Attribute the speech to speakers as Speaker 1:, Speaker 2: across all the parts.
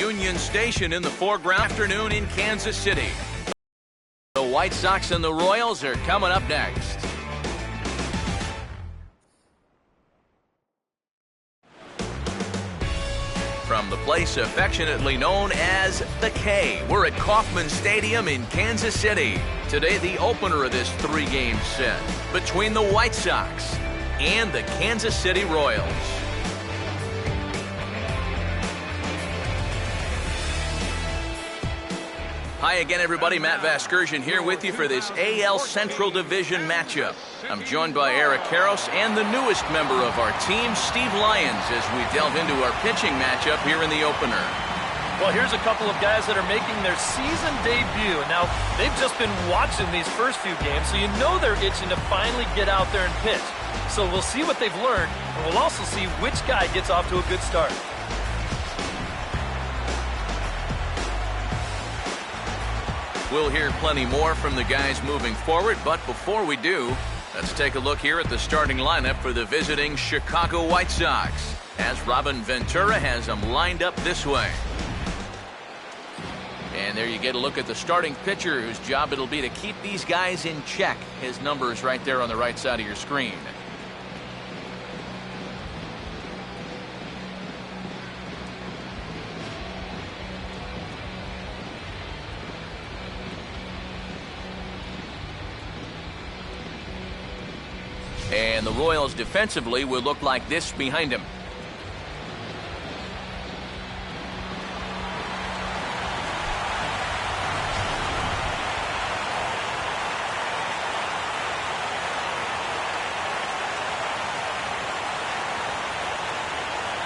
Speaker 1: Union Station in the foreground. Afternoon in Kansas City. The White Sox and the Royals are coming up next. From the place affectionately known as the K, we're at Kauffman Stadium in Kansas City. Today, the opener of this three-game set between the White Sox and the Kansas City Royals. Hi again, everybody. Matt Vasgersian here with you for this AL Central Division matchup. I'm joined by Eric Karros and the newest member of our team, Steve Lyons, as we delve into our pitching matchup here in the opener.
Speaker 2: Well, here's a couple of guys that are making their season debut. Now, they've just been watching these first few games, so you know they're itching to finally get out there and pitch. So we'll see what they've learned, and we'll also see which guy gets off to a good start.
Speaker 1: We'll hear plenty more from the guys moving forward, but before we do, let's take a look here at the starting lineup for the visiting Chicago White Sox, as Robin Ventura has them lined up this way. And there you get a look at the starting pitcher, whose job it'll be to keep these guys in check. His number is right there on the right side of your screen. And the Royals defensively will look like this behind him.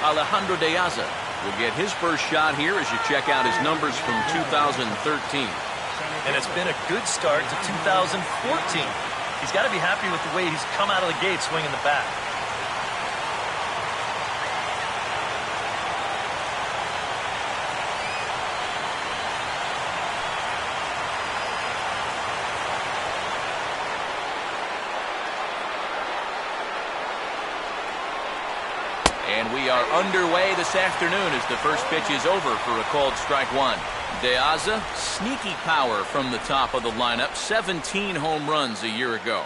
Speaker 1: Alejandro De Aza will get his first shot here as you check out his numbers from 2013.
Speaker 2: And it's been a good start to 2014. He's got to be happy with the way he's come out of the gate swinging the bat.
Speaker 1: And we are underway this afternoon as the first pitch is over for a called strike one. De Aza, sneaky power from the top of the lineup, 17 home runs a year ago.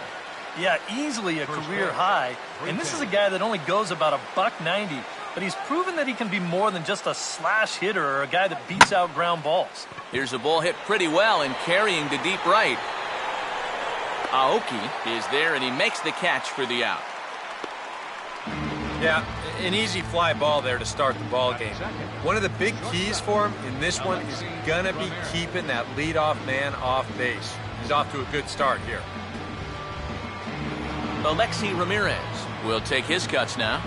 Speaker 2: Yeah, easily a career high. And this is a guy that only goes about $190, but he's proven that he can be more than just a slash hitter or a guy that beats out ground balls.
Speaker 1: Here's a ball hit pretty well and carrying to deep right. Aoki is there and he makes the catch for the out.
Speaker 3: Yeah, an easy fly ball there to start the ball game. One of the big keys for him in this one is going to be keeping that leadoff man off base. He's off to a good start here.
Speaker 1: Alexi Ramirez will take his cuts now.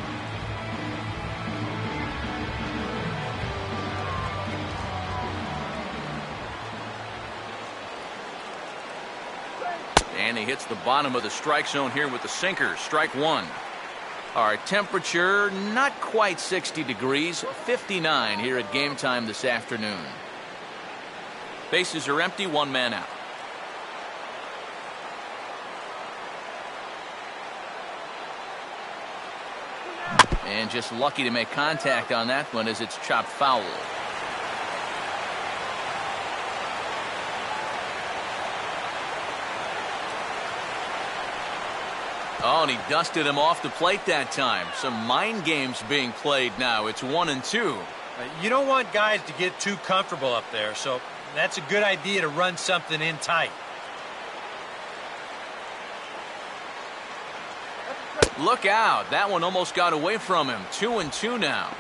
Speaker 1: And he hits the bottom of the strike zone here with the sinker. Strike one. Our temperature, not quite 60 degrees, 59 here at game time this afternoon. Bases are empty, one man out. And just lucky to make contact on that one as it's chopped foul. Oh, and he dusted him off the plate that time. Some mind games being played now. It's 1-2.
Speaker 3: You don't want guys to get too comfortable up there, so that's a good idea to run something in tight.
Speaker 1: Look out. That one almost got away from him. 2-2 now.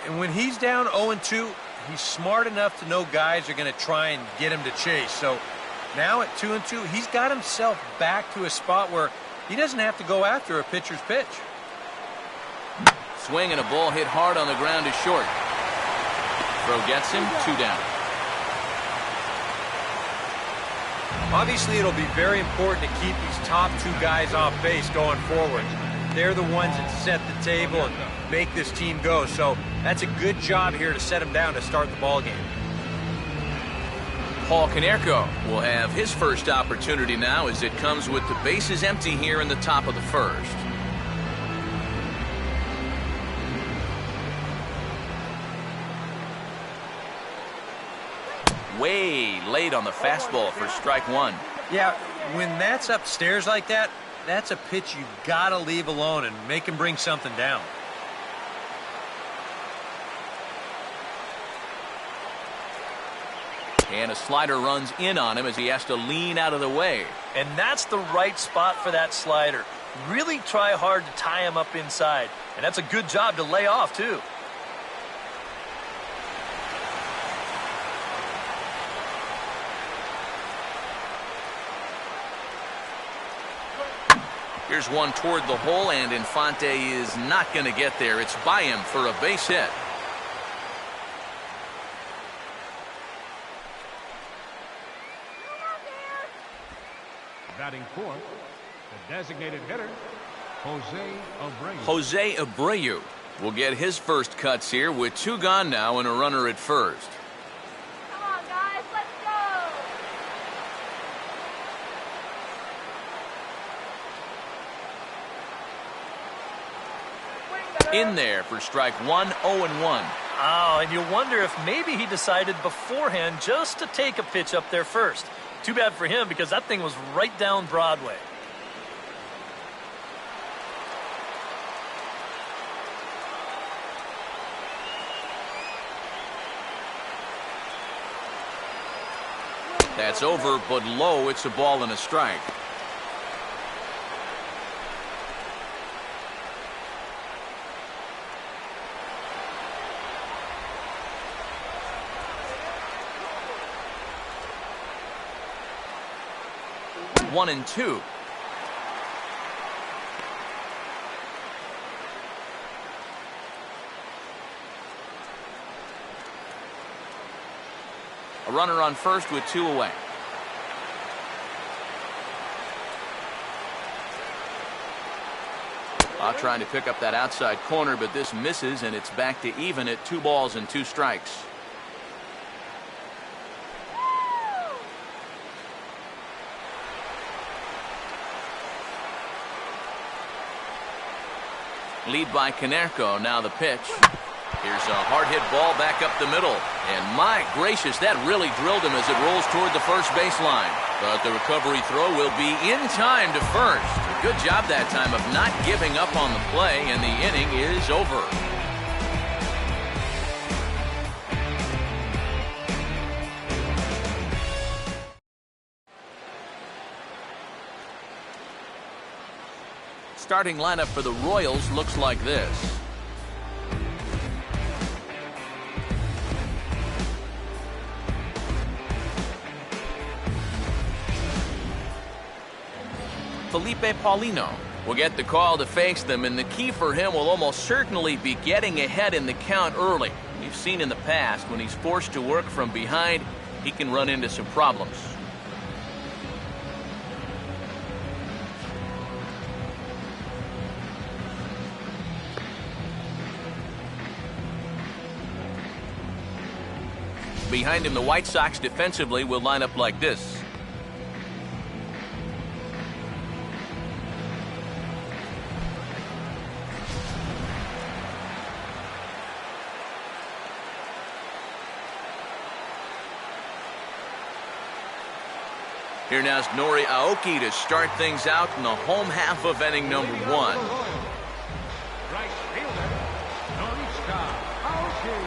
Speaker 3: And when he's down 0-2, he's smart enough to know guys are going to try and get him to chase. So now at 2-2, he's got himself back to a spot where he doesn't have to go after a pitcher's pitch.
Speaker 1: Swing and a ball hit hard on the ground is short. Throw gets him, 2 down.
Speaker 3: Obviously, it'll be very important to keep these top two guys off base going forward. They're the ones that set the table and make this team go. So that's a good job here to set them down to start the ball game.
Speaker 1: Paul Konerko will have his first opportunity now as it comes with the bases empty here in the top of the first. way late on the fastball for strike one.
Speaker 3: Yeah, when that's upstairs like that, that's a pitch you gotta leave alone and make him bring something down.
Speaker 1: And a slider runs in on him as he has to lean out of the way.
Speaker 2: And that's the right spot for that slider. Really try hard to tie him up inside. And that's a good job to lay off, too.
Speaker 1: Here's one toward the hole, and Infante is not going to get there. It's by him for a base hit.
Speaker 4: Batting fourth, the designated hitter,
Speaker 1: Jose Abreu will get his first cuts here with 2 gone now and a runner at first.
Speaker 5: Come on, guys, let's go.
Speaker 1: In there for strike one, 0-1.
Speaker 2: Oh, and you wonder if maybe he decided beforehand just to take a pitch up there first. Too bad for him because that thing was right down Broadway.
Speaker 1: That's over, but low. It's a ball and a strike. One and two. A runner on first with 2 away. Trying to pick up that outside corner, but this misses, and it's back to even at 2 balls and 2 strikes. Lead by Canerco. Now the pitch. Here's a hard hit ball back up the middle. And my gracious, that really drilled him as it rolls toward the first baseline. But the recovery throw will be in time to first. Good job that time of not giving up on the play, and the inning is over. Starting lineup for the Royals looks like this. Felipe Paulino will get the call to face them, and the key for him will almost certainly be getting ahead in the count early. We've seen in the past when he's forced to work from behind, he can run into some problems. Behind him, the White Sox defensively will line up like this. Here now is Nori Aoki to start things out in the home half of inning number 1.
Speaker 4: Right fielder, Noriska Aoki.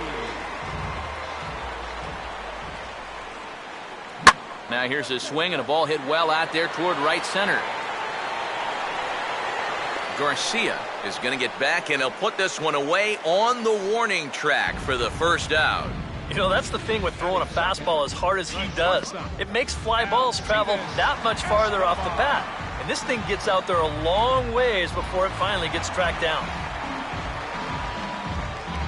Speaker 1: Now here's a swing and a ball hit well out there toward right center. Garcia is going to get back, and he'll put this one away on the warning track for the first out.
Speaker 2: You know, that's the thing with throwing a fastball as hard as he does. It makes fly balls travel that much farther off the bat. And this thing gets out there a long ways before it finally gets tracked down.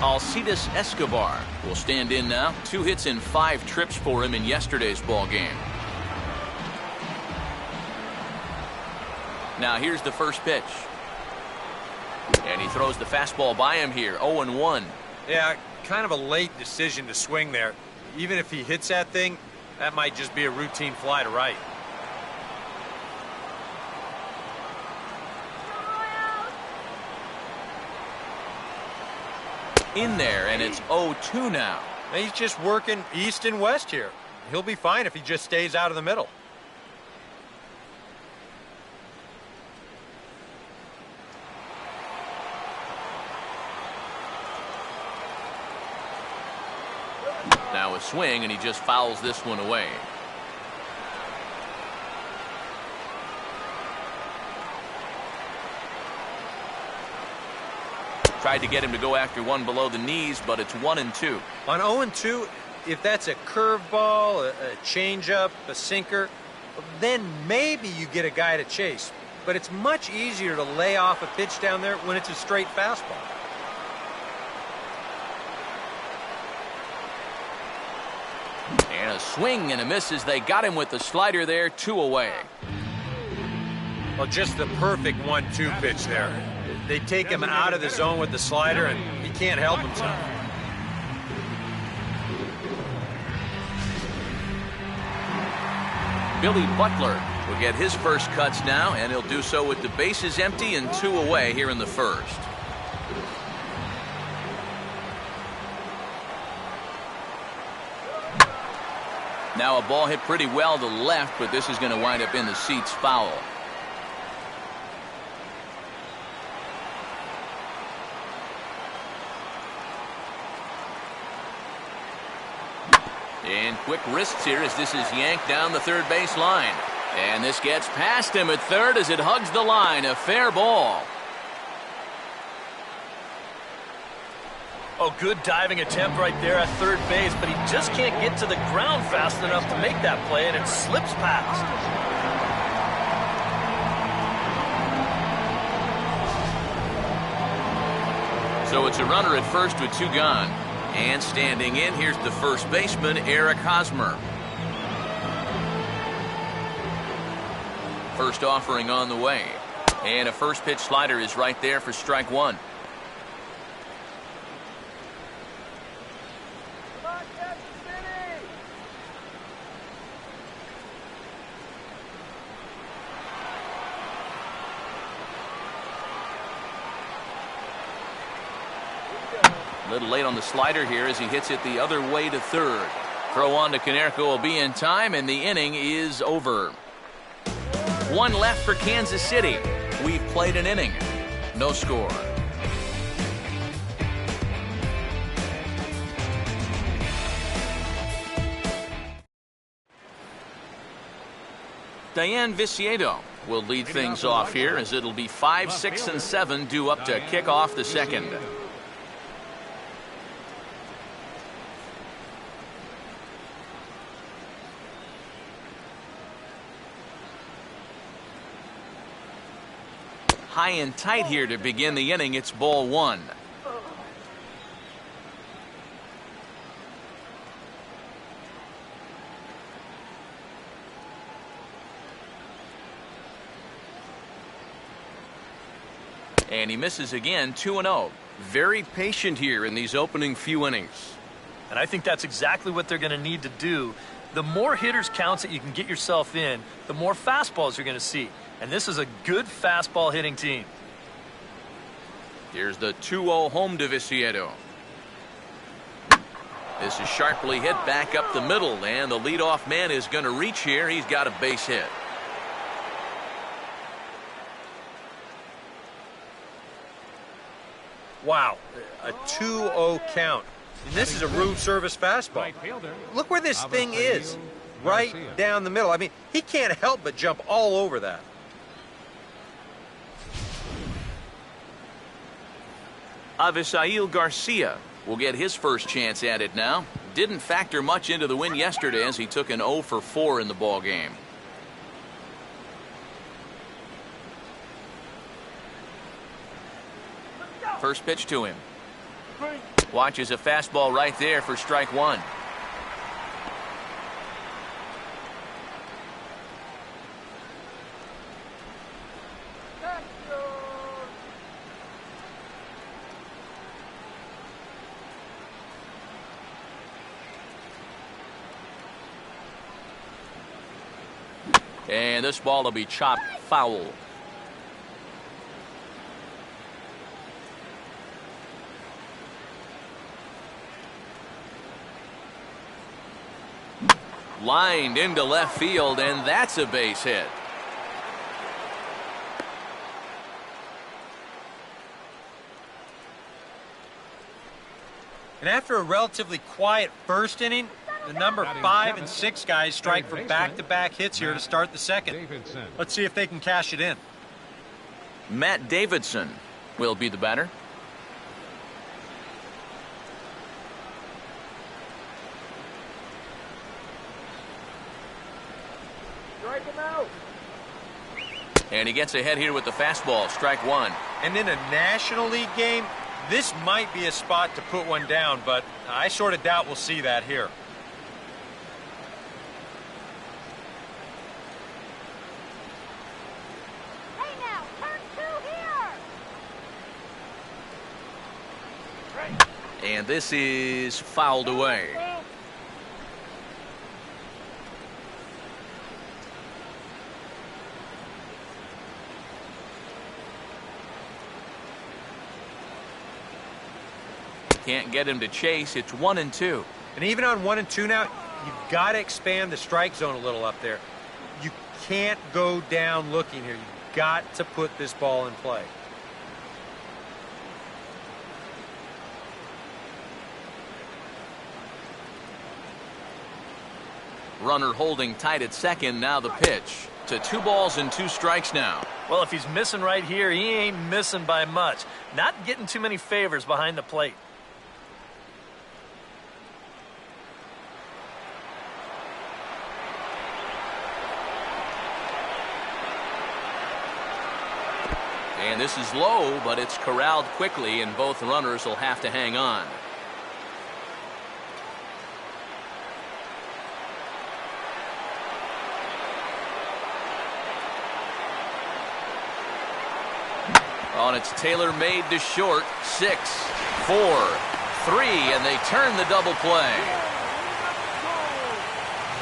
Speaker 1: Alcides Escobar will stand in now. 2 hits and 5 trips for him in yesterday's ball game. Now here's the first pitch. And he throws the fastball by him here, 0-1.
Speaker 3: Yeah, kind of a late decision to swing there. Even if he hits that thing, that might just be a routine fly to right.
Speaker 1: In there, and it's 0-2 now.
Speaker 3: He's just working east and west here. He'll be fine if he just stays out of the middle.
Speaker 1: Now a swing, and he just fouls this one away. Tried to get him to go after one below the knees, but it's 1-2.
Speaker 3: On 0-2, if that's a curveball, a changeup, a sinker, then maybe you get a guy to chase. But it's much easier to lay off a pitch down there when it's a straight fastball.
Speaker 1: And a swing and a miss as they got him with the slider there, 2 away.
Speaker 3: Well, just the perfect 1-2 pitch there. They take him out of the zone with the slider, and he can't help himself.
Speaker 1: Billy Butler will get his first cuts now, and he'll do so with the bases empty and 2 away here in the first. Now a ball hit pretty well to left, but this is going to wind up in the seats foul. And quick wrists here as this is yanked down the third base line. And this gets past him at third as it hugs the line. A fair ball.
Speaker 2: Oh, good diving attempt right there at third base, but he just can't get to the ground fast enough to make that play, and it slips past.
Speaker 1: So it's a runner at first with 2 gone. And standing in, here's the first baseman, Eric Hosmer. First offering on the way. And a first pitch slider is right there for strike 1. A little late on the slider here as he hits it the other way to third. Throw on to Konerko will be in time, and the inning is over. 1 left for Kansas City. We've played an inning. No score. Diane Viciedo will lead things off here as it'll be 5, 6, and 7 due up to kick off the second. High and tight here to begin the inning. It's ball 1. And he misses again, 2-0. Very patient here in these opening few innings.
Speaker 2: And I think that's exactly what they're going to need to do. The more hitters counts that you can get yourself in, the more fastballs you're going to see. And this is a good fastball hitting team.
Speaker 1: Here's the 2-0 home to Viciedo. This is sharply hit back up the middle, and the leadoff man is going to reach here. He's got a base hit.
Speaker 3: Wow, a 2-0 count. And this is a room service fastball. Look where this thing is. Right down the middle. I mean, he can't help but jump all over that.
Speaker 1: Avisail Garcia will get his first chance at it now. Didn't factor much into the win yesterday as he took an 0 for 4 in the ball game. First pitch to him. Watches a fastball right there for strike 1. And this ball will be chopped foul. Lined into left field, and that's a base hit.
Speaker 3: And after a relatively quiet first inning, the number 5 and 6 guys strike for back-to-back hits here to start the second. Let's see if they can cash it in.
Speaker 1: Matt Davidson will be the batter.
Speaker 5: Strike him out.
Speaker 1: And he gets ahead here with the fastball, strike one.
Speaker 3: And in a National League game, this might be a spot to put one down, but I sort of doubt we'll see that here.
Speaker 5: Hey now, turn 2 here.
Speaker 1: And this is fouled away. Can't get him to chase. It's 1-2.
Speaker 3: And even on 1-2 now, you've got to expand the strike zone a little up there. You can't go down looking here. You've got to put this ball in play.
Speaker 1: Runner holding tight at second. Now the pitch to 2 balls and 2 strikes now.
Speaker 2: Well, if he's missing right here, he ain't missing by much. Not getting too many favors behind the plate.
Speaker 1: And this is low, but it's corralled quickly, and both runners will have to hang on. On it's tailor-made to short. 6, 4, 3, and they turn the double play.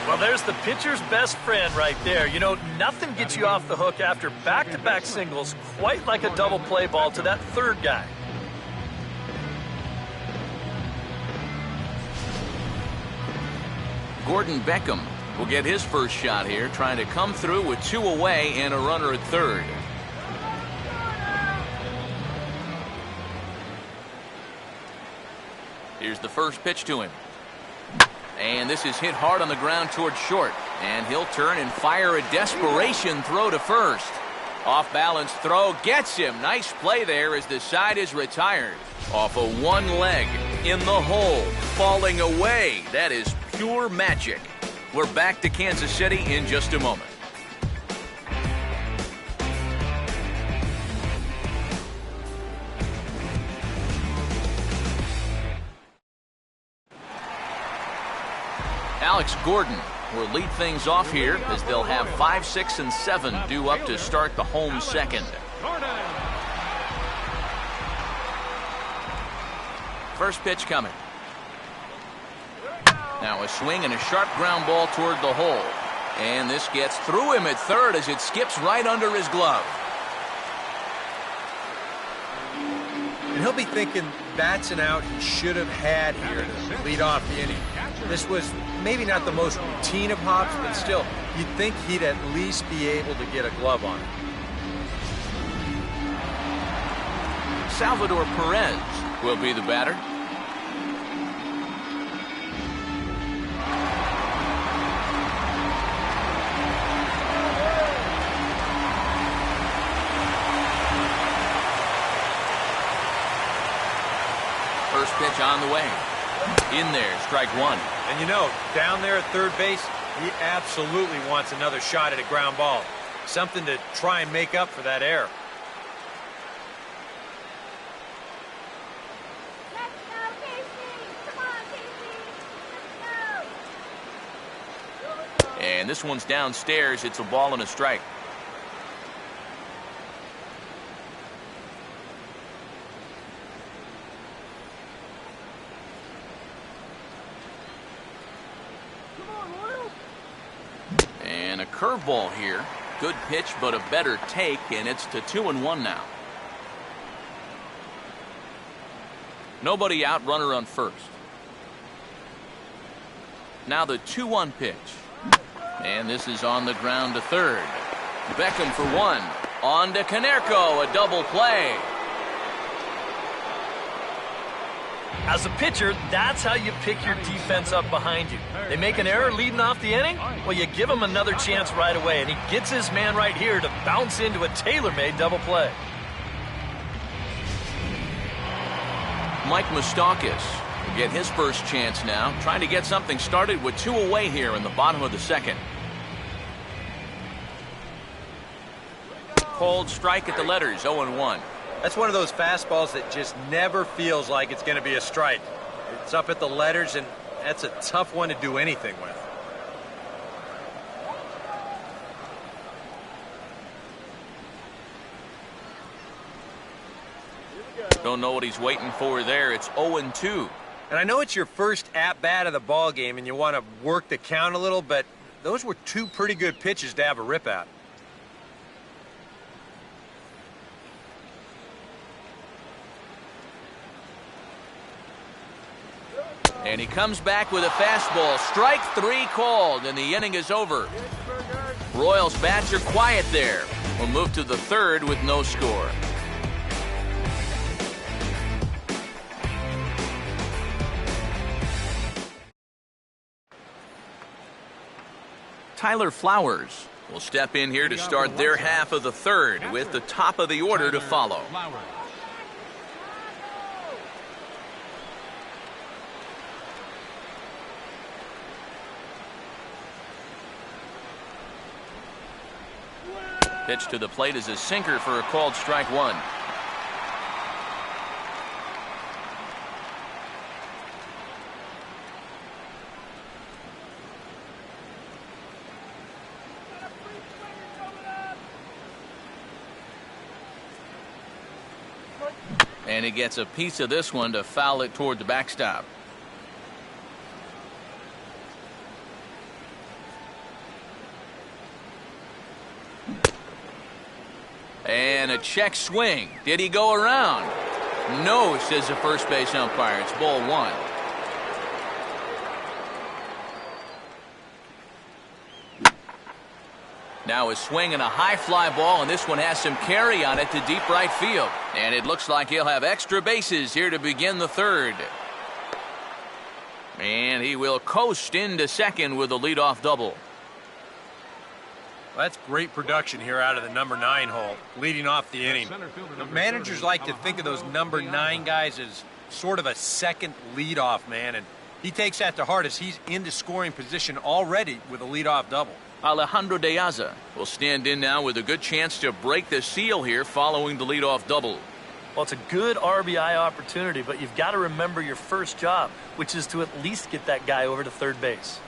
Speaker 2: Well, there's the pitcher's best friend right there. You know, nothing gets you off the hook after back-to-back singles, quite like a double play ball to that third guy.
Speaker 1: Gordon Beckham will get his first shot here, trying to come through with 2 away and a runner at third. Here's the first pitch to him. And this is hit hard on the ground towards short. And he'll turn and fire a desperation throw to first. Off balance throw gets him. Nice play there as the side is retired. Off of one leg in the hole. Falling away. That is pure magic. We're back to Kansas City in just a moment. Alex Gordon will lead things off here as they'll have 5, 6, and 7 due up to start the home second. First pitch coming. Now a swing and a sharp ground ball toward the hole. And this gets through him at third as it skips right under his glove.
Speaker 3: And he'll be thinking that's an out he should have had here to lead off the inning. This was maybe not the most routine of hops, but still, you'd think he'd at least be able to get a glove on it.
Speaker 1: Salvador Perez will be the batter. First pitch on the way. In there, strike one.
Speaker 3: And you know, down there at third base, he absolutely wants another shot at a ground ball. Something to try and make up for that error.
Speaker 5: Let's go, Casey. Come on, Casey. Let's go.
Speaker 1: And this one's downstairs. It's a ball and a strike. And a curveball here. Good pitch, but a better take, and it's to 2-1 now. Nobody out, runner on first. Now the 2-1 pitch. And this is on the ground to third. Beckham for one. On to Canerco, a double play.
Speaker 2: As a pitcher, that's how you pick your defense up behind you. They make an error leading off the inning, well, you give him another chance right away, and he gets his man right here to bounce into a tailor-made double play.
Speaker 1: Mike Moustakas will get his first chance now, trying to get something started with 2 away here in the bottom of the second. Cold strike at the letters, 0-1.
Speaker 3: That's one of those fastballs that just never feels like it's going to be a strike. It's up at the letters, and that's a tough one to do anything with.
Speaker 1: Don't know what he's waiting for there. It's 0-2.
Speaker 3: And I know it's your first at-bat of the ball game, and you want to work the count a little, but those were 2 pretty good pitches to have a rip out.
Speaker 1: And he comes back with a fastball. Strike 3 called, and the inning is over. Royals bats are quiet there. We'll move to the third with no score. Tyler Flowers will step in here to start their half of the third with the top of the order to follow. Pitch to the plate is a sinker for a called strike 1. And he gets a piece of this one to foul it toward the backstop. And a check swing. Did he go around? No, says the first base umpire. It's ball 1. Now a swing and a high fly ball, and this one has some carry on it to deep right field. And it looks like he'll have extra bases here to begin the third. And he will coast into second with a leadoff double.
Speaker 3: Well, that's great production here out of the number 9 hole, leading off the inning. The managers like to think of those number 9 guys as sort of a second leadoff man, and he takes that to heart as he's into scoring position already with a leadoff double.
Speaker 1: Alejandro De Aza will stand in now with a good chance to break the seal here following the leadoff double.
Speaker 2: Well, it's a good RBI opportunity, but you've got to remember your first job, which is to at least get that guy over to third base.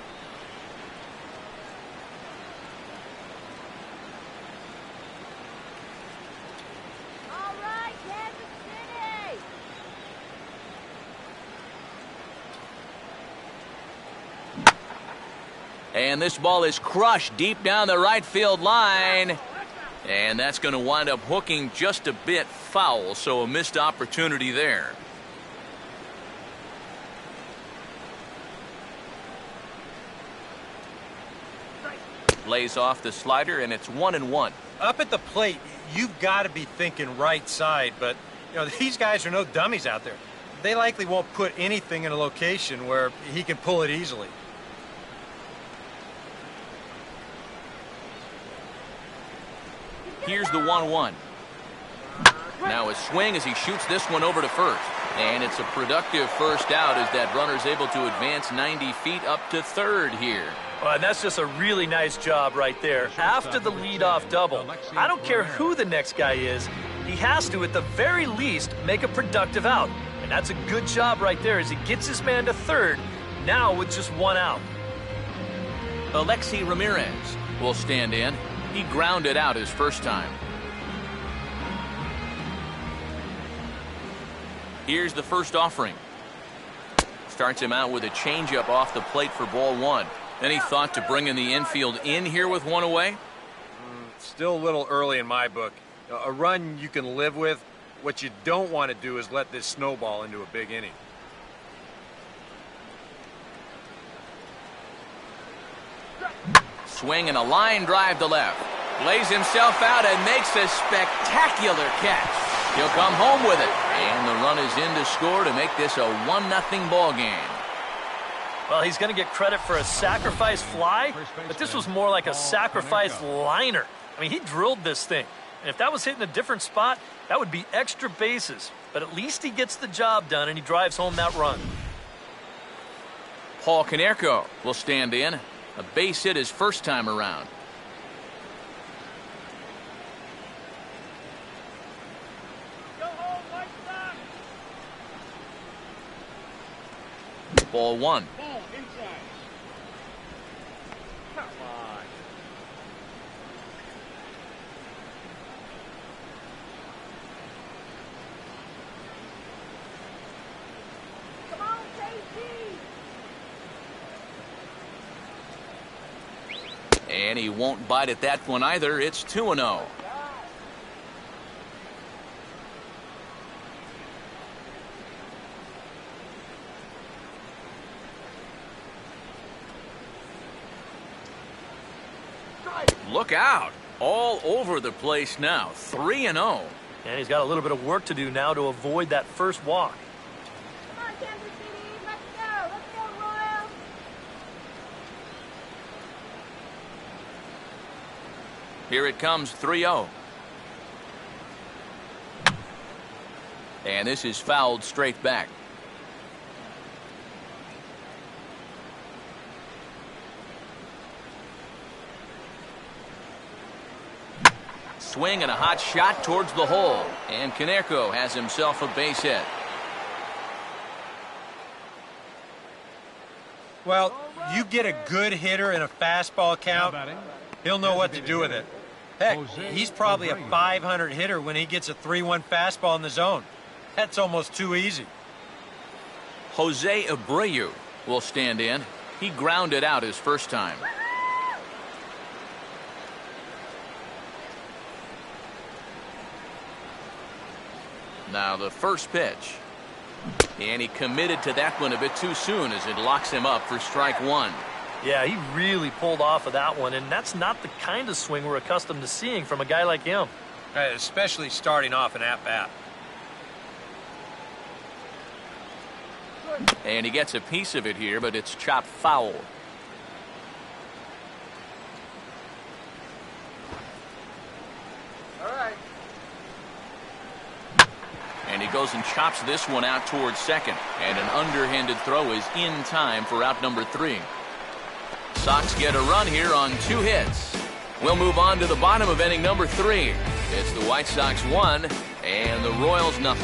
Speaker 5: All right, Kansas City.
Speaker 1: And this ball is crushed deep down the right field line. And that's going to wind up hooking just a bit foul, so a missed opportunity there. Lays off the slider, and it's 1-1.
Speaker 3: Up at the plate, you've got to be thinking right side, but these guys are no dummies out there. They likely won't put anything in a location where he can pull it easily.
Speaker 1: Here's the 1-1. Now a swing as he shoots this one over to first. And it's a productive first out as that runner's able to advance 90 feet up to third here.
Speaker 2: Well, and that's just a really nice job right there. After the leadoff double, I don't care who the next guy is, he has to, at the very least, make a productive out. And that's a good job right there as he gets his man to third, now with just 1 out.
Speaker 1: Alexi Ramirez will stand in. He grounded out his first time. Here's the first offering. Starts him out with a changeup off the plate for ball 1. Any thought to bringing the infield in here with 1 away?
Speaker 3: Still a little early in my book. A run you can live with. What you don't want to do is let this snowball into a big inning.
Speaker 1: swing and a line drive to left. Lays himself out and makes a spectacular catch. He'll come home with it. And the run is in to score to make this a 1-0 ball game.
Speaker 2: Well, he's going to get credit for a sacrifice fly, but this was more like a sacrifice liner. I mean, he drilled this thing. And if that was hit in a different spot, that would be extra bases. But at least he gets the job done, and he drives home that run.
Speaker 1: Paul Konerko will stand in. A base hit his first time around. Ball one.
Speaker 4: Ball inside. Come on.
Speaker 5: Come on, KC.
Speaker 1: And he won't bite at that one either. It's 2-0. Look out. All over the place now. 3-0.
Speaker 2: And he's got a little bit of work to do now to avoid that first walk.
Speaker 5: Come on, Kansas City. Let's go. Let's go, Royals.
Speaker 1: Here it comes, 3-0. And this is fouled straight back. Swing and a hot shot towards the hole. And Konerko has himself a base hit.
Speaker 3: Well, you get a good hitter in a fastball count, he'll know what to do with it. Heck, he's probably a .500 hitter when he gets a 3-1 fastball in the zone. That's almost too easy.
Speaker 1: Jose Abreu will stand in. He grounded out his first time. Now the first pitch. And he committed to that one a bit too soon as it locks him up for strike one.
Speaker 2: Yeah, he really pulled off of that one, and that's not the kind of swing we're accustomed to seeing from a guy like him.
Speaker 3: Especially starting off an at-bat.
Speaker 1: And he gets a piece of it here, but it's chopped foul.
Speaker 3: All right.
Speaker 1: And he goes and chops this one out towards second. And an underhanded throw is in time for out number 3. Sox get a run here on 2 hits. We'll move on to the bottom of inning number 3. It's the White Sox 1 and the Royals 0.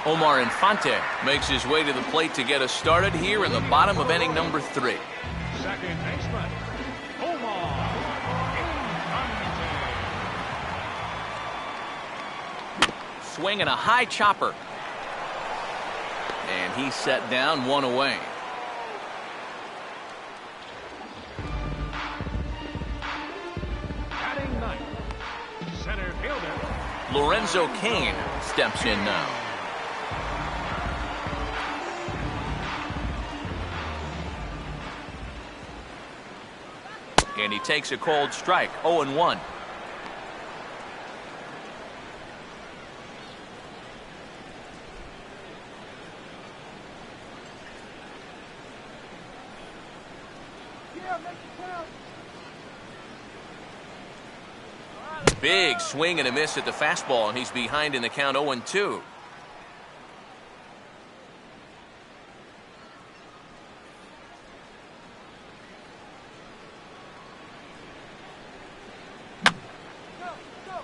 Speaker 1: Omar Infante makes his way to the plate to get us started here in the bottom of inning number 3.
Speaker 4: Second baseman, Omar Infante.
Speaker 1: Swing and a high chopper. And he's set down, 1 away.
Speaker 4: Batting ninth, center fielder,
Speaker 1: Lorenzo Cain steps in now. And he takes a cold strike, 0-1. Big swing and a miss at the fastball, and he's behind in the count, 0-2.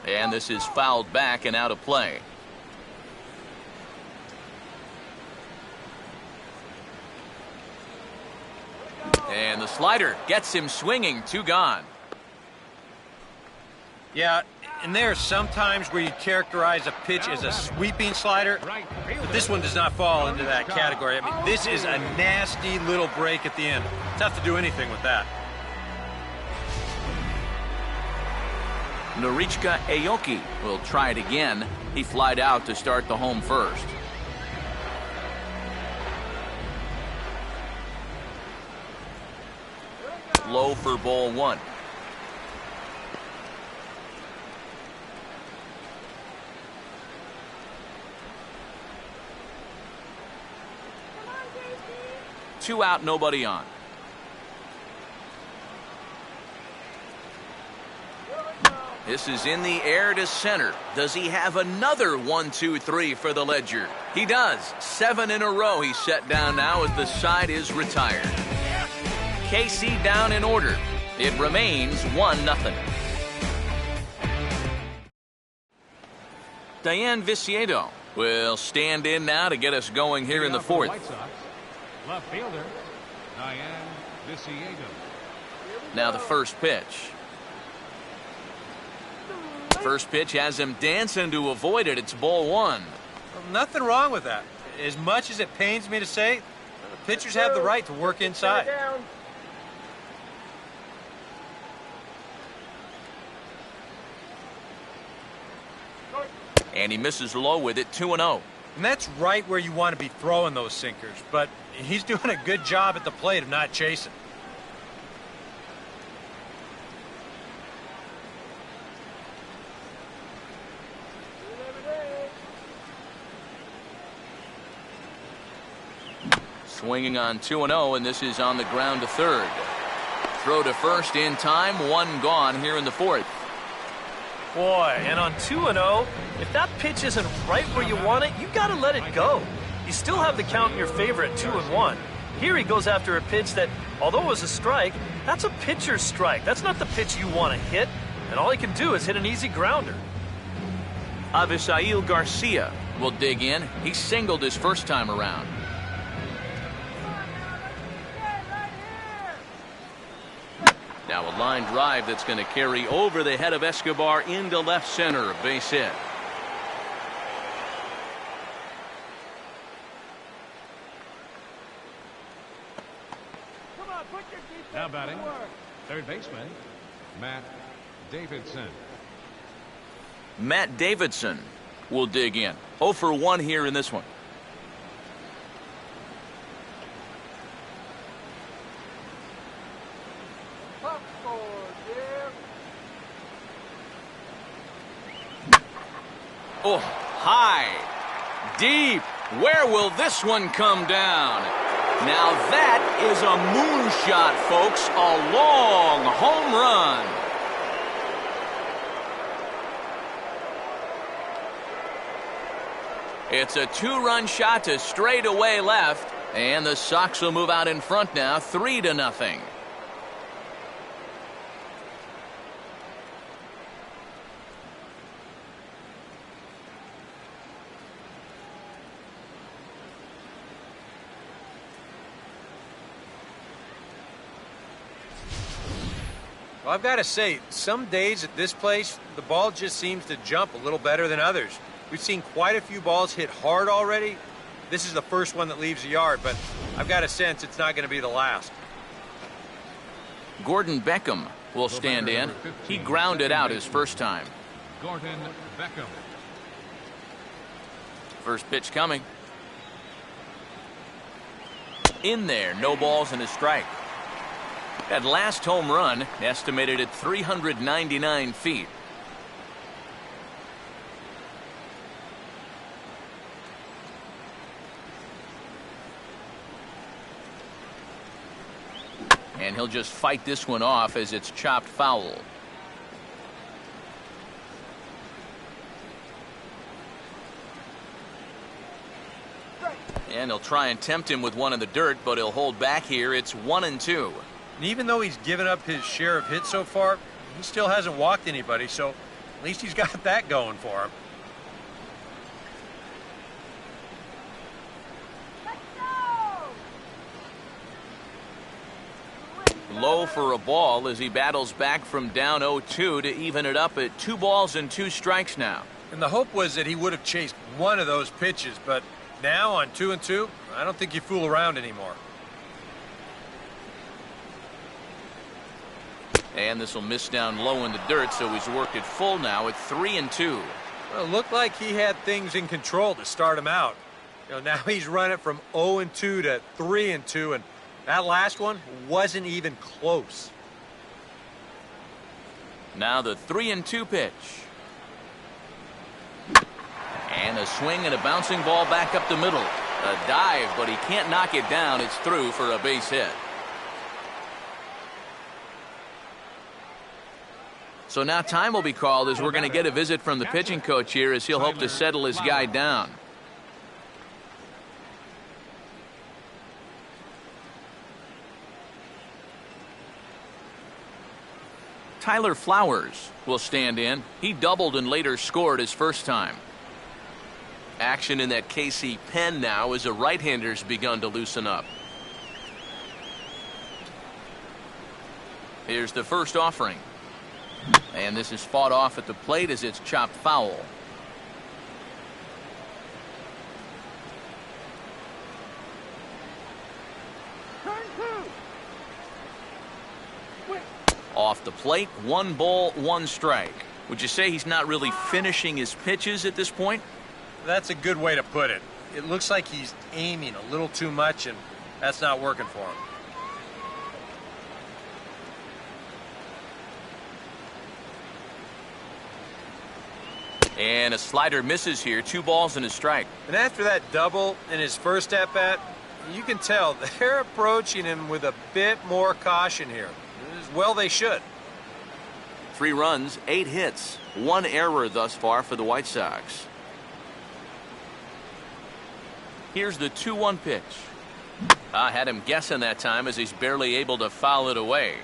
Speaker 1: And this is fouled back and out of play. And the slider gets him swinging, 2 gone.
Speaker 3: Yeah, and there are some times where you characterize a pitch as a sweeping slider, but this one does not fall into that category. I mean, this is a nasty little break at the end. Tough to do anything with that.
Speaker 1: Norichika Aoki will try it again. He flied out to start the home first. low for ball one.
Speaker 5: Come on, JC.
Speaker 1: 2 out, nobody on. This is in the air to center. Does he have another 1, 2, 3 for the ledger? He does. 7 in a row he's set down now as the side is retired. KC down in order. It remains 1-0. Diane Viciedo will stand in now to get us going here in the fourth.
Speaker 4: White Sox, left fielder, Diane Viciedo.
Speaker 1: Now the first pitch. First pitch has him dancing to avoid it. It's ball one.
Speaker 3: Well, nothing wrong with that. As much as it pains me to say, the pitchers have the right to work inside.
Speaker 1: And he misses low with it, 2-0.
Speaker 3: And that's right where you want to be throwing those sinkers, but he's doing a good job at the plate of not chasing.
Speaker 1: Swinging on 2-0, and this is on the ground to third. Throw to first in time, 1 gone here in the fourth.
Speaker 2: Boy, and on 2-0, if that pitch isn't right where you want it, you got to let it go. You still have the count in your favor at 2-1. Here he goes after a pitch that, although it was a strike, that's a pitcher's strike. That's not the pitch you want to hit, and all he can do is hit an easy grounder.
Speaker 1: Avisail Garcia will dig in. He singled his first time around. Now a line drive that's going to carry over the head of Escobar into left center. Base hit.
Speaker 4: Now batting, third baseman, Matt Davidson.
Speaker 1: Matt Davidson will dig in. 0 for 1 here in this one. Oh, high, deep. Where will this one come down? Now that is a moonshot, folks. A long home run. It's a 2-run shot to straightaway left, and the Sox will move out in front now, 3-0.
Speaker 3: Well, I've got to say, some days at this place, the ball just seems to jump a little better than others. We've seen quite a few balls hit hard already. This is the first one that leaves the yard, but I've got a sense it's not going to be the last.
Speaker 1: Gordon Beckham will stand in. He grounded out his first time.
Speaker 4: Gordon Beckham.
Speaker 1: First pitch coming. In there, no balls and a strike. That last home run estimated at 399 feet. And he'll just fight this one off as it's chopped foul. And he'll try and tempt him with one in the dirt, but he'll hold back here. It's 1-2.
Speaker 3: And even though he's given up his share of hits so far, he still hasn't walked anybody, so at least he's got that going for him.
Speaker 1: Low for a ball as he battles back from down 0-2 to even it up at 2 balls and 2 strikes now.
Speaker 3: And the hope was that he would have chased one of those pitches, but now on 2-2, I don't think you fool around anymore.
Speaker 1: And this will miss down low in the dirt, so he's worked it full now at 3-2.
Speaker 3: Well, it looked like he had things in control to start him out. Now he's running from 0-2 to 3-2, and that last one wasn't even close.
Speaker 1: Now the 3-2 pitch. And a swing and a bouncing ball back up the middle. A dive, but he can't knock it down. It's through for a base hit. So now time will be called as we're going to get a visit from the pitching coach here as he'll hope to settle his guy down. Tyler Flowers will stand in. He doubled and later scored his first time. Action in that KC pen now as a right-hander's begun to loosen up. Here's the first offering. And this is fought off at the plate as it's chopped foul. Off the plate, 1 ball, 1 strike. Would you say he's not really finishing his pitches at this point?
Speaker 3: That's a good way to put it. It looks like he's aiming a little too much, and that's not working for him.
Speaker 1: And a slider misses here. 2 balls and a strike.
Speaker 3: And after that double in his first at-bat, you can tell they're approaching him with a bit more caution here. As well they should.
Speaker 1: 3 runs, 8 hits, 1 error thus far for the White Sox. Here's the 2-1 pitch. I had him guessing that time as he's barely able to foul it away.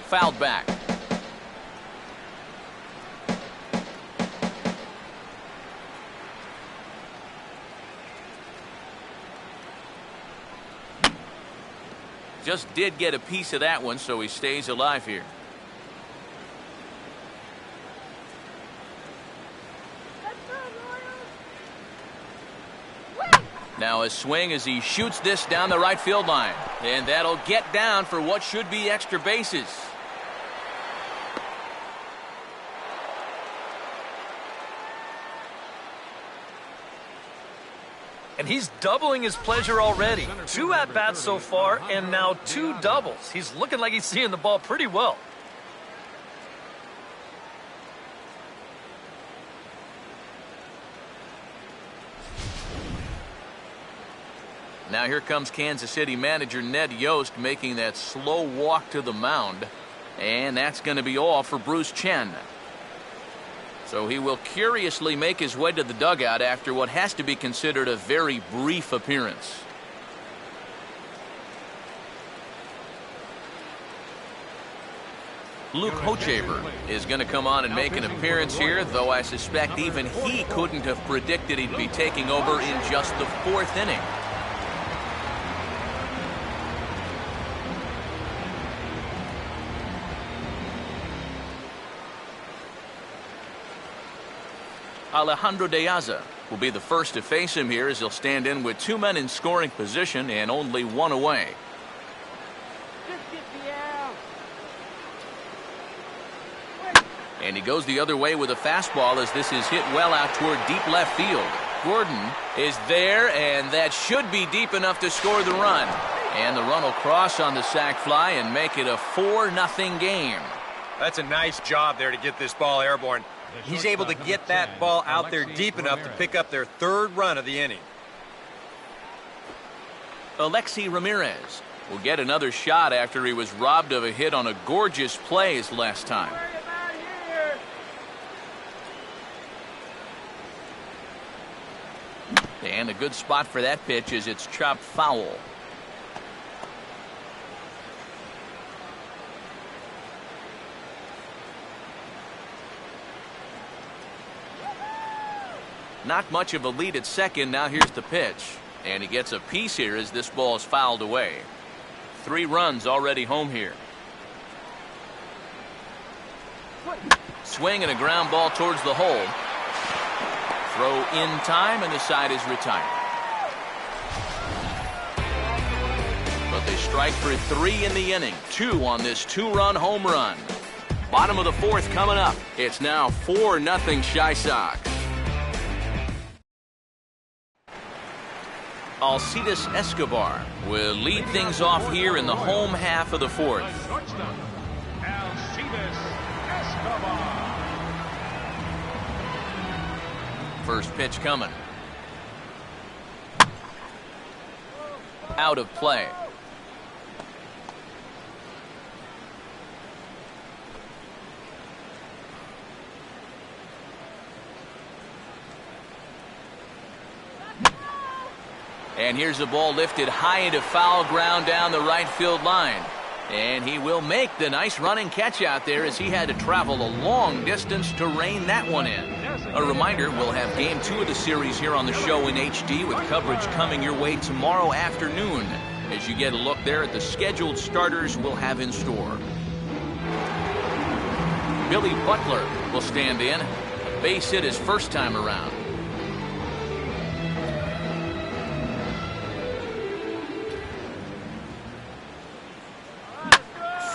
Speaker 1: Fouled back. Just did get a piece of that one, so he stays alive here. Now a swing as he shoots this down the right field line. And that'll get down for what should be extra bases.
Speaker 2: And he's doubling his pleasure already. 2 at-bats so far, and now 2 doubles. He's looking like he's seeing the ball pretty well.
Speaker 1: Now here comes Kansas City manager Ned Yost making that slow walk to the mound. And that's going to be all for Bruce Chen. So he will curiously make his way to the dugout after what has to be considered a very brief appearance. Luke Hochevar is going to come on and make an appearance here, though I suspect even he couldn't have predicted he'd be taking over in just the 4th inning. Alejandro De Aza will be the first to face him here as he'll stand in with 2 men in scoring position and only 1 away. And he goes the other way with a fastball as this is hit well out toward deep left field. Gordon is there, and that should be deep enough to score the run. And the run will cross on the sac fly and make it a 4-0 game.
Speaker 3: That's a nice job there to get this ball airborne. He's able to get that ball out there deep enough to pick up their 3rd run of the inning.
Speaker 1: Alexi Ramirez will get another shot after he was robbed of a hit on a gorgeous play his last time. And a good spot for that pitch as it's chopped foul. Not much of a lead at second. Now here's the pitch. And he gets a piece here as this ball is fouled away. 3 runs already home here. Swing and a ground ball towards the hole. Throw in time and the side is retired. But they strike for 3 in the inning. 2 on this 2-run home run. Bottom of the 4th coming up. It's now 4-0 Chi Sox. Alcides Escobar will lead things off here in the home half of the fourth.
Speaker 4: Shortstop, Alcides Escobar.
Speaker 1: First pitch coming. Out of play. And here's the ball lifted high into foul ground down the right field line. And he will make the nice running catch out there as he had to travel a long distance to rein that one in. A reminder, we'll have Game 2 of the series here on the show in HD with coverage coming your way tomorrow afternoon as you get a look there at the scheduled starters we'll have in store. Billy Butler will stand in. A base hit his first time around.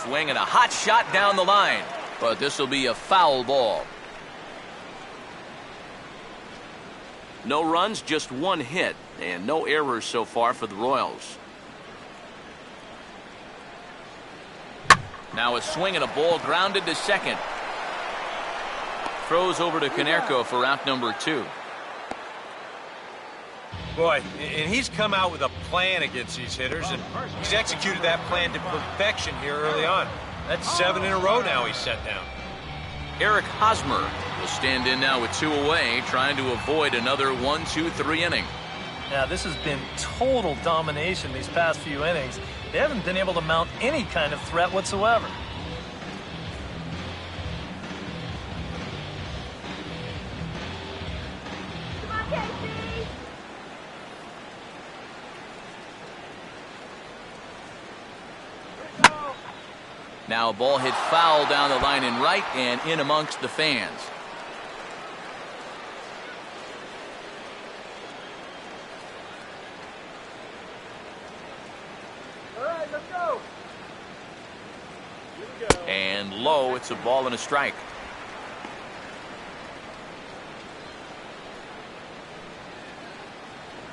Speaker 1: Swing and a hot shot down the line, but this will be a foul ball. No runs, just one hit, and no errors so far for the Royals. Now a swing and a ball grounded to second. Throws over to Konerko for out number 2.
Speaker 3: Boy, and he's come out with a plan against these hitters, and he's executed that plan to perfection here early on. That's 7 in a row now he's set down.
Speaker 1: Eric Hosmer will stand in now with 2 away, trying to avoid another 1-2-3 inning.
Speaker 2: Yeah, this has been total domination these past few innings. They haven't been able to mount any kind of threat whatsoever.
Speaker 5: Come on, Casey.
Speaker 1: Now a ball hit foul down the line in right and in amongst the fans.
Speaker 3: All right, let's go.
Speaker 1: And low, it's a ball and a strike.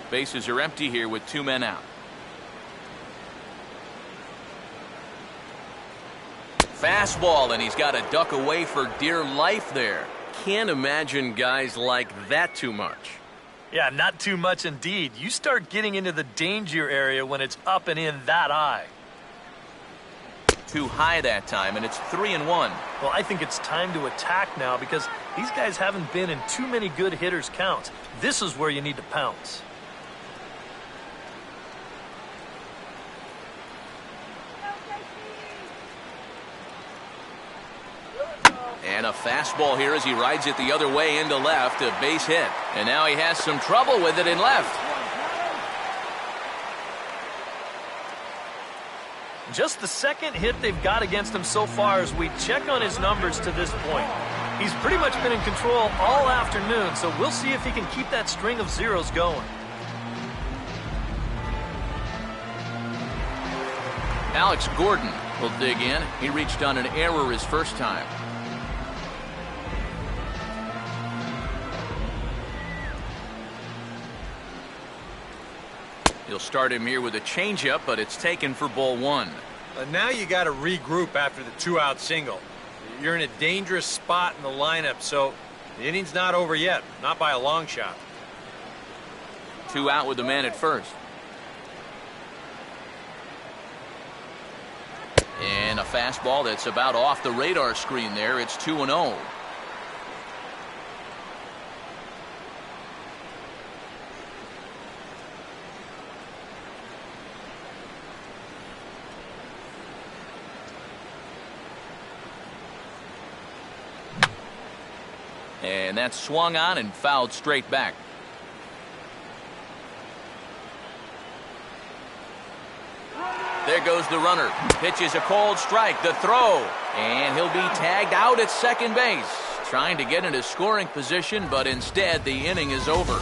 Speaker 1: Bases are empty here with 2 men out. Fastball, and he's got to duck away for dear life there. Can't imagine guys like that too much.
Speaker 2: Yeah, not too much indeed. You start getting into the danger area when it's up and in that high.
Speaker 1: Too high that time, and it's 3-1.
Speaker 2: Well, I think it's time to attack now because these guys haven't been in too many good hitters' counts. This is where you need to pounce.
Speaker 1: And a fastball here as he rides it the other way into left, a base hit. And now he has some trouble with it in left.
Speaker 2: Just the second hit they've got against him so far as we check on his numbers to this point. He's pretty much been in control all afternoon, so we'll see if he can keep that string of zeros going.
Speaker 1: Alex Gordon will dig in. He reached on an error his first time. He'll start him here with a changeup, but it's taken for ball 1.
Speaker 3: Now you got to regroup after the 2-out single. You're in a dangerous spot in the lineup, so the inning's not over yet, not by a long shot.
Speaker 1: 2 out with the man at first. And a fastball that's about off the radar screen there. It's 2-0. And that's swung on and fouled straight back. There goes the runner. Pitches a cold strike. The throw. And he'll be tagged out at second base. Trying to get into scoring position, but instead the inning is over.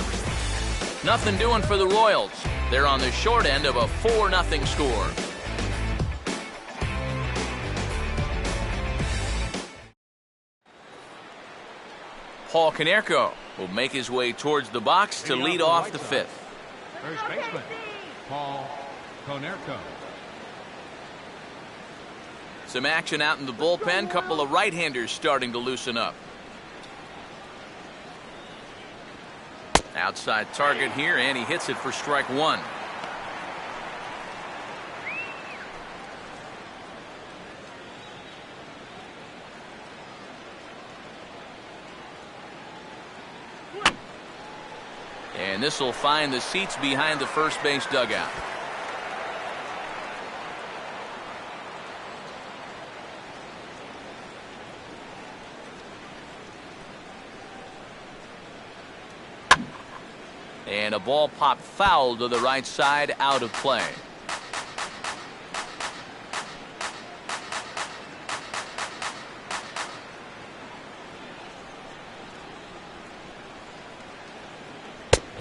Speaker 1: Nothing doing for the Royals. They're on the short end of a 4-0 score. Paul Konerko will make his way towards the box to lead off the 5th.
Speaker 4: First baseman, Paul Konerko.
Speaker 1: Some action out in the bullpen. Couple of right-handers starting to loosen up. Outside target here, and he hits it for strike one. And this will find the seats behind the first base dugout. And a ball popped foul to the right side, out of play.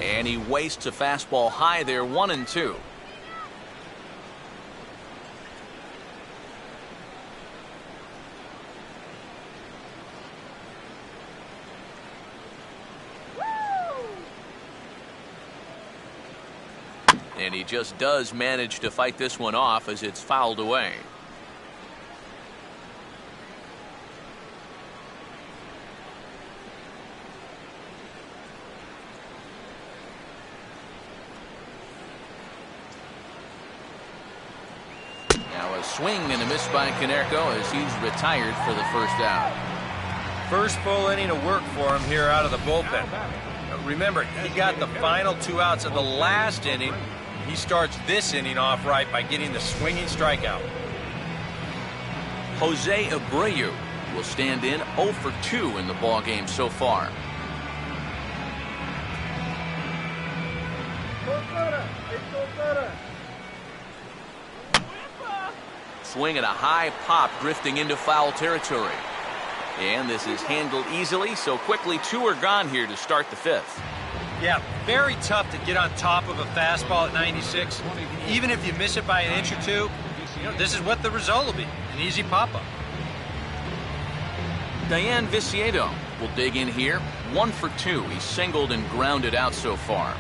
Speaker 1: And he wastes a fastball high there, 1-2. And he just does manage to fight this one off as it's fouled away. Now a swing and a miss by Konerko as he's retired for the first out.
Speaker 3: First full inning of work for him here out of the bullpen. Remember, he got the final 2 outs of the last inning. He starts this inning off right by getting the swinging strikeout.
Speaker 1: Jose Abreu will stand in 0 for 2 in the ballgame so far. Swing at a high pop, drifting into foul territory. And this is handled easily, so quickly 2 are gone here to start the 5th.
Speaker 3: Yeah, very tough to get on top of a fastball at 96. Even if you miss it by an inch or two, this is what the result will be, an easy pop-up.
Speaker 1: Diane Viciedo will dig in here, 1 for 2. He's singled and grounded out so far.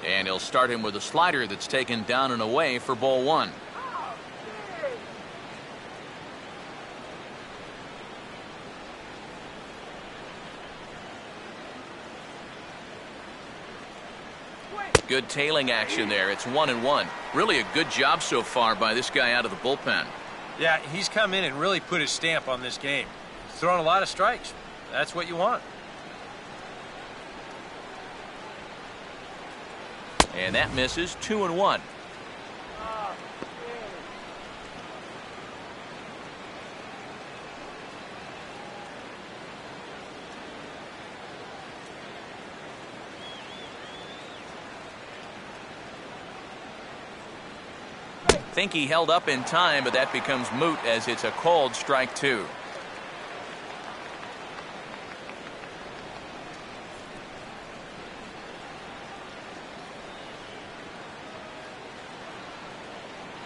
Speaker 1: And he'll start him with a slider that's taken down and away for ball 1. Good tailing action there. It's 1-1. Really a good job so far by this guy out of the bullpen.
Speaker 3: Yeah, he's come in and really put his stamp on this game. He's thrown a lot of strikes. That's what you want.
Speaker 1: And that misses, 2-1. Think he held up in time, but that becomes moot as it's a called strike 2.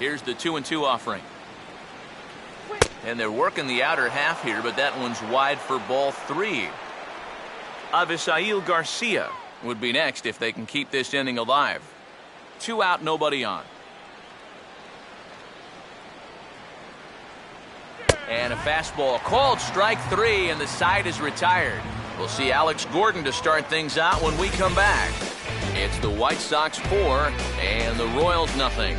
Speaker 1: Here's the 2-2 offering. And they're working the outer half here, but that one's wide for ball 3. Avisail Garcia would be next if they can keep this inning alive. 2 out, nobody on. And a fastball called strike 3, and the side is retired. We'll see Alex Gordon to start things out when we come back. It's the White Sox 4 and the Royals nothing.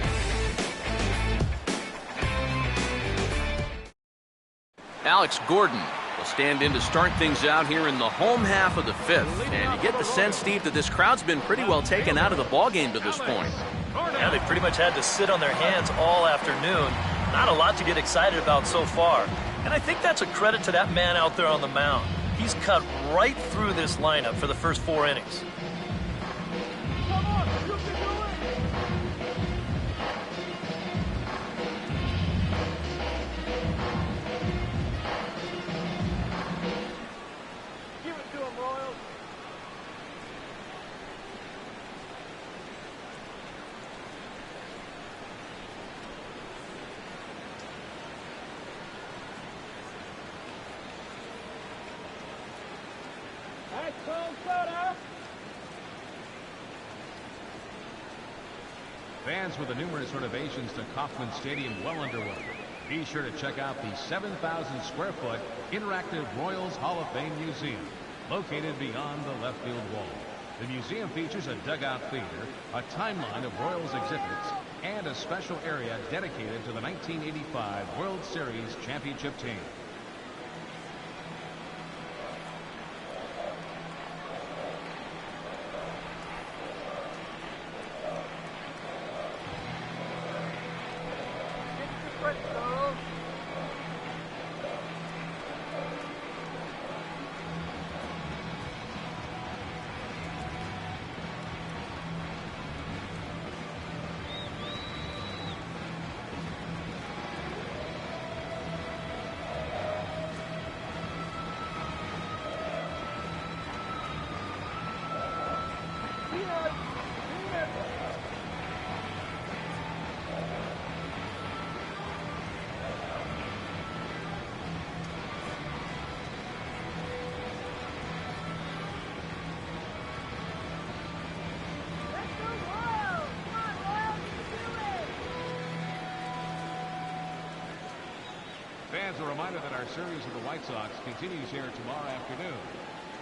Speaker 1: Alex Gordon will stand in to start things out here in the home half of the 5th. And you get the sense, Steve, that this crowd's been pretty well taken out of the ballgame to this point.
Speaker 2: Yeah, they pretty much had to sit on their hands all afternoon. Not a lot to get excited about so far. And I think that's a credit to that man out there on the mound. He's cut right through this lineup for the first 4 innings.
Speaker 4: Fans with the numerous renovations to Kauffman Stadium well underway. Be sure to check out the 7,000 square foot interactive Royals Hall of Fame Museum located beyond the left field wall. The museum features a dugout theater, a timeline of Royals exhibits, and a special area dedicated to the 1985 World Series championship team. Fans are reminded that our series of the White Sox continues here tomorrow afternoon.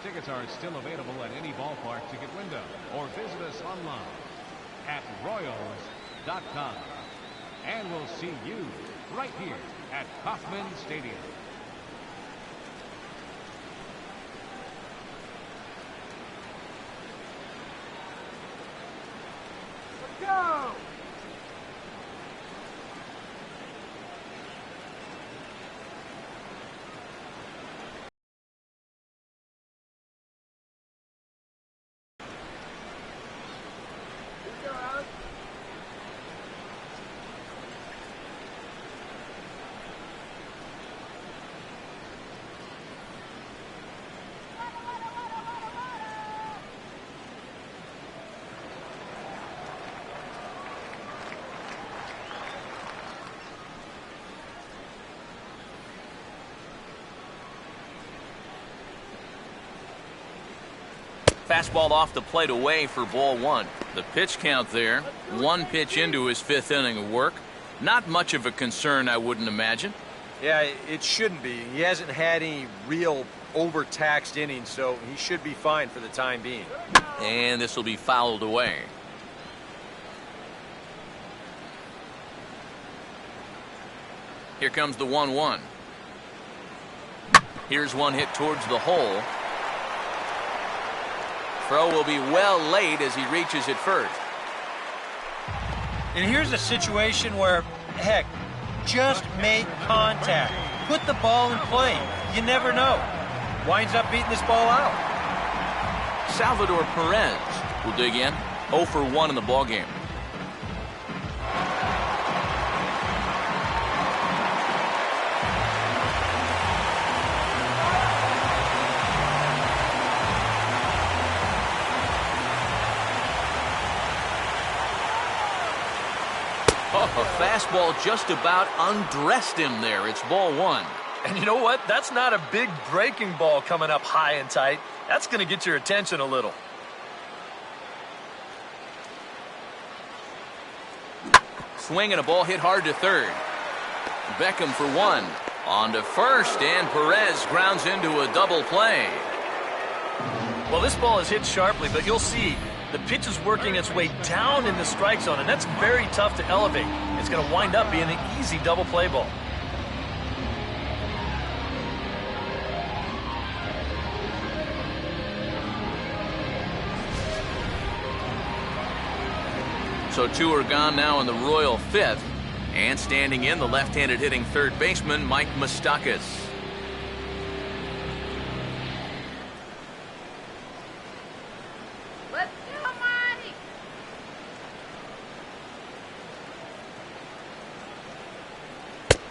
Speaker 4: Tickets are still available at any ballpark ticket window or visit us online at Royals.com. And we'll see you right here at Kauffman Stadium.
Speaker 5: Let's go!
Speaker 1: Fastball off the plate away for ball one. The pitch count there, one pitch into his fifth inning of work. Not much of a concern, I wouldn't imagine.
Speaker 3: Yeah, it shouldn't be. He hasn't had any real overtaxed innings, so he should be fine for the time being.
Speaker 1: And this will be fouled away. Here comes the 1-1. Here's one hit towards the hole. Throw will be well late as he reaches it first.
Speaker 3: And here's a situation where, heck, just make contact. Put the ball in play. You never know. Winds up beating this ball out.
Speaker 1: Salvador Perez will dig in. 0 for 1 in the ballgame. A fastball just about undressed him there. It's ball one.
Speaker 2: And you know what? That's not a big breaking ball coming up high and tight. That's going to get your attention a little.
Speaker 1: Swing and a ball hit hard to third. Beckham for one. On to first, and Perez grounds into a double play.
Speaker 2: Well, this ball is hit sharply, but you'll see the pitch is working its way down in the strike zone, and that's very tough to elevate. It's going to wind up being an easy double play ball.
Speaker 1: So two are gone now in the Royal fifth. And standing in, the left-handed hitting third baseman, Mike Moustakas.
Speaker 5: Let's go, Marty!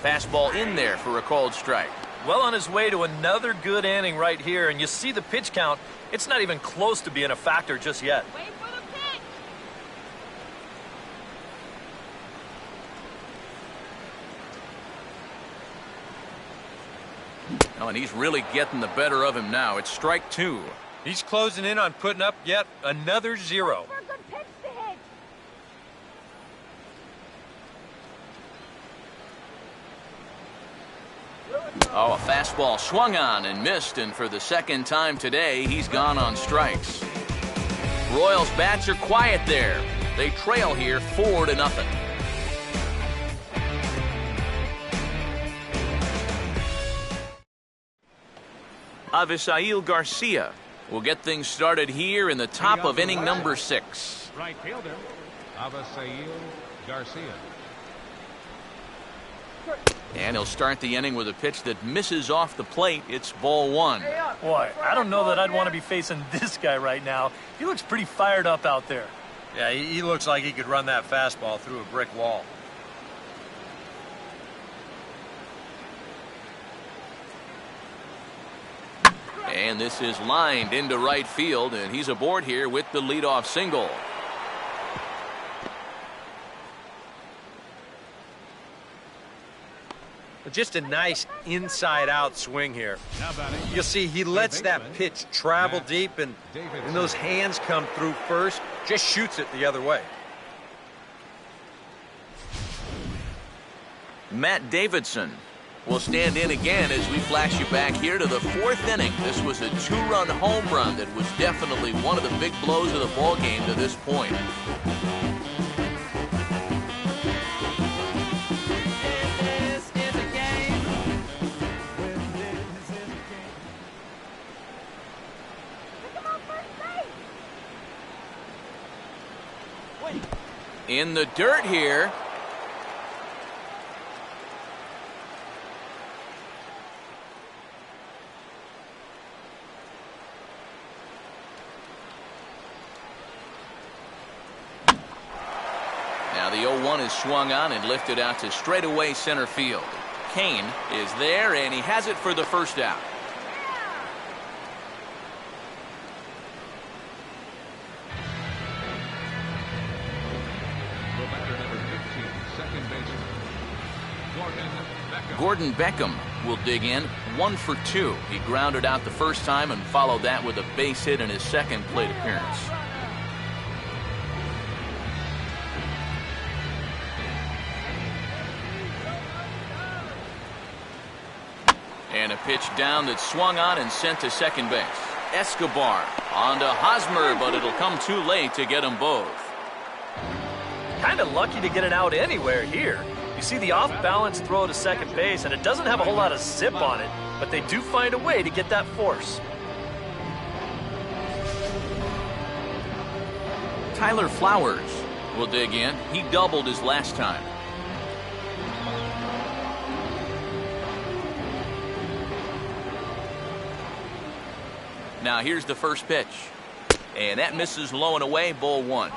Speaker 1: Fastball in there for a called strike.
Speaker 2: Well on his way to another good inning right here, and you see the pitch count. It's not even close to being a factor just yet.
Speaker 5: Wait for the pitch!
Speaker 1: Oh, and he's really getting the better of him now. It's strike two.
Speaker 3: He's closing in on putting up yet another 0.
Speaker 5: For a good pitch to hit.
Speaker 1: Oh, a fastball swung on and missed, and for the second time today, he's gone on strikes. Royals bats are quiet there. They trail here 4-0. Avisail Garcia will get things started here in the top of inning number 6.
Speaker 4: Right fielder, Avisail Garcia.
Speaker 1: And he'll start the inning with a pitch that misses off the plate. It's ball 1.
Speaker 2: Boy, I don't know that I'd want to be facing this guy right now. He looks pretty fired up out there.
Speaker 3: Yeah, he looks like he could run that fastball through a brick wall.
Speaker 1: And this is lined into right field, and he's aboard here with the leadoff single.
Speaker 3: Just a nice inside-out swing here. You'll see he lets that pitch travel deep, and when those hands come through first, just shoots it the other way.
Speaker 1: Matt Davidson will stand in again as we flash you back here to the 4th inning. This was a 2-run home run that was definitely one of the big blows of the ball game to this point. In the dirt here. Now the 0-1 is swung on and lifted out to straightaway center field. Kane is there, and he has it for the first out. Gordon Beckham will dig in 1 for 2. He grounded out the first time and followed that with a base hit in his second plate appearance. And a pitch down that swung on and sent to second base. Escobar on to Hosmer, but it'll come too late to get them both.
Speaker 2: Kind of lucky to get it out anywhere here. You see the off-balance throw to second base, and it doesn't have a whole lot of zip on it, but they do find a way to get that force.
Speaker 1: Tyler Flowers will dig in. He doubled his last time. Now here's the first pitch. And that misses low and away, ball 1.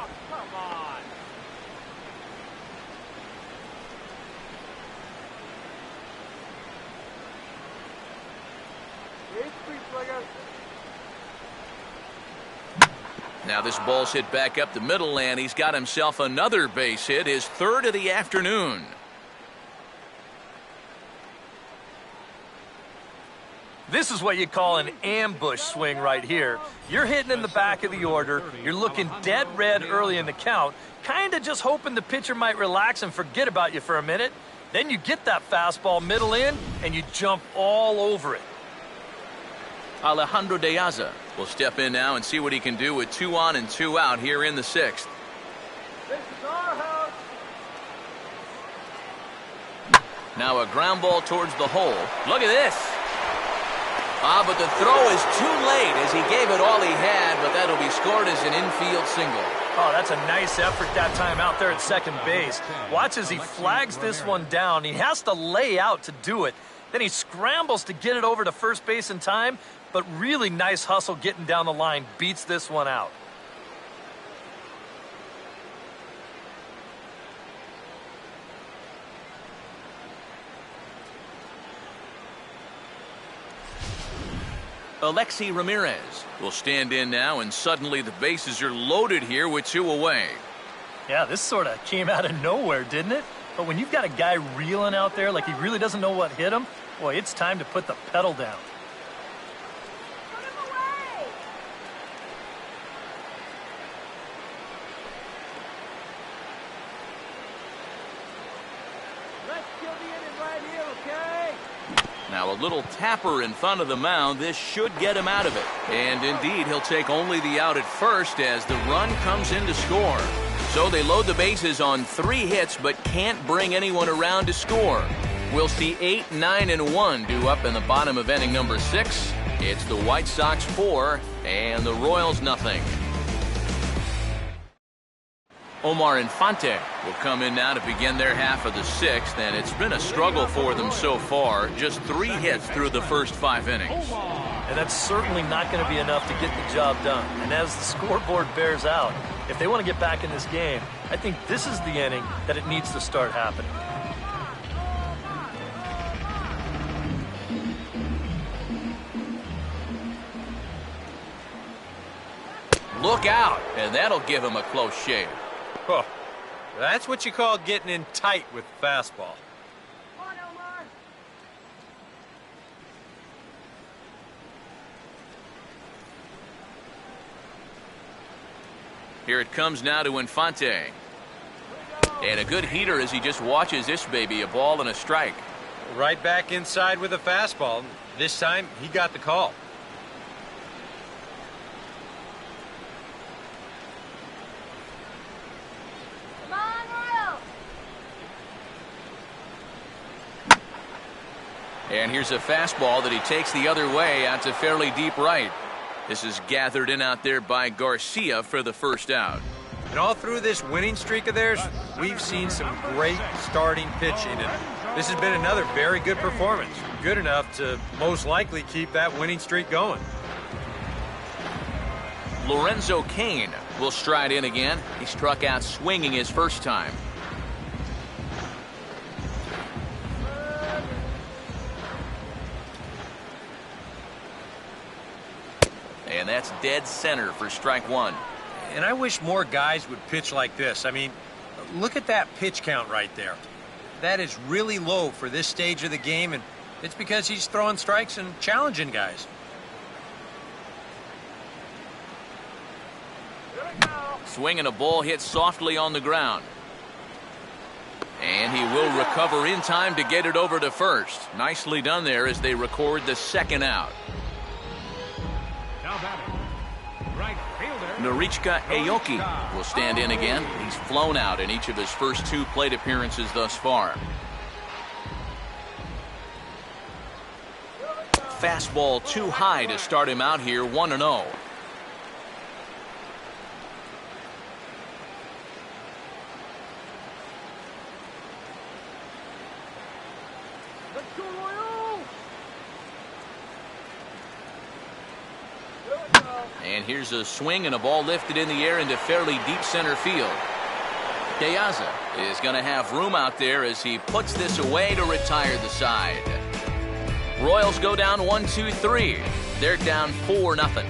Speaker 1: Now this ball's hit back up the middle, and he's got himself another base hit, his 3rd of the afternoon.
Speaker 2: This is what you call an ambush swing right here. You're hitting in the back of the order. You're looking dead red early in the count, kind of just hoping the pitcher might relax and forget about you for a minute. Then you get that fastball middle in, and you jump all over it.
Speaker 1: Alejandro De Aza will step in now and see what he can do with 2 on and 2 out here in the 6th. Now a ground ball towards the hole. Look at this. But the throw is too late as he gave it all he had, but that'll be scored as an infield single.
Speaker 2: Oh, that's a nice effort that time out there at second base. Watch as he flags this one down. He has to lay out to do it. Then he scrambles to get it over to first base in time, but really nice hustle getting down the line beats this one out.
Speaker 1: Alexi Ramirez will stand in now, and suddenly the bases are loaded here with 2 away.
Speaker 2: Yeah, this sort of came out of nowhere, didn't it? But when you've got a guy reeling out there like he really doesn't know what hit him, boy, it's time to put the pedal down.
Speaker 1: little tapper in front of the mound. This should get him out of it. And indeed, he'll take only the out at first as the run comes in to score. So they load the bases on 3 hits but can't bring anyone around to score. We'll see 8, 9, and 1 due up in the bottom of inning number 6. It's the White Sox 4 and the Royals nothing. Omar Infante will come in now to begin their half of the 6th, and it's been a struggle for them so far. Just 3 hits through the first 5 innings.
Speaker 2: And that's certainly not going to be enough to get the job done. And as the scoreboard bears out, if they want to get back in this game, I think this is the inning that it needs to start happening.
Speaker 1: Look out, and that'll give him a close shave.
Speaker 3: Oh, that's what you call getting in tight with the fastball.
Speaker 1: Here it comes now to Infante. And a good heater as he just watches this baby, a ball and a strike.
Speaker 3: Right back inside with a fastball. This time, he got the call.
Speaker 1: And here's a fastball that he takes the other way out to fairly deep right. This is gathered in out there by Garcia for the first out.
Speaker 3: And all through this winning streak of theirs, we've seen some great starting pitching. And this has been another very good performance. Good enough to most likely keep that winning streak going.
Speaker 1: Lorenzo Cain will stride in again. He struck out swinging his first time. And that's dead center for strike 1.
Speaker 3: And I wish more guys would pitch like this. I mean, look at that pitch count right there. That is really low for this stage of the game, and it's because he's throwing strikes and challenging guys.
Speaker 1: Swinging a ball hit softly on the ground. And he will recover in time to get it over to first. Nicely done there as they record the second out. Norichika Aoki will stand in again. He's flown out in each of his first 2 plate appearances thus far. Fastball too high to start him out here, 1-0. And here's a swing and a ball lifted in the air into fairly deep center field. Piazza is going to have room out there as he puts this away to retire the side. Royals go down 1-2-3. They're down 4-0.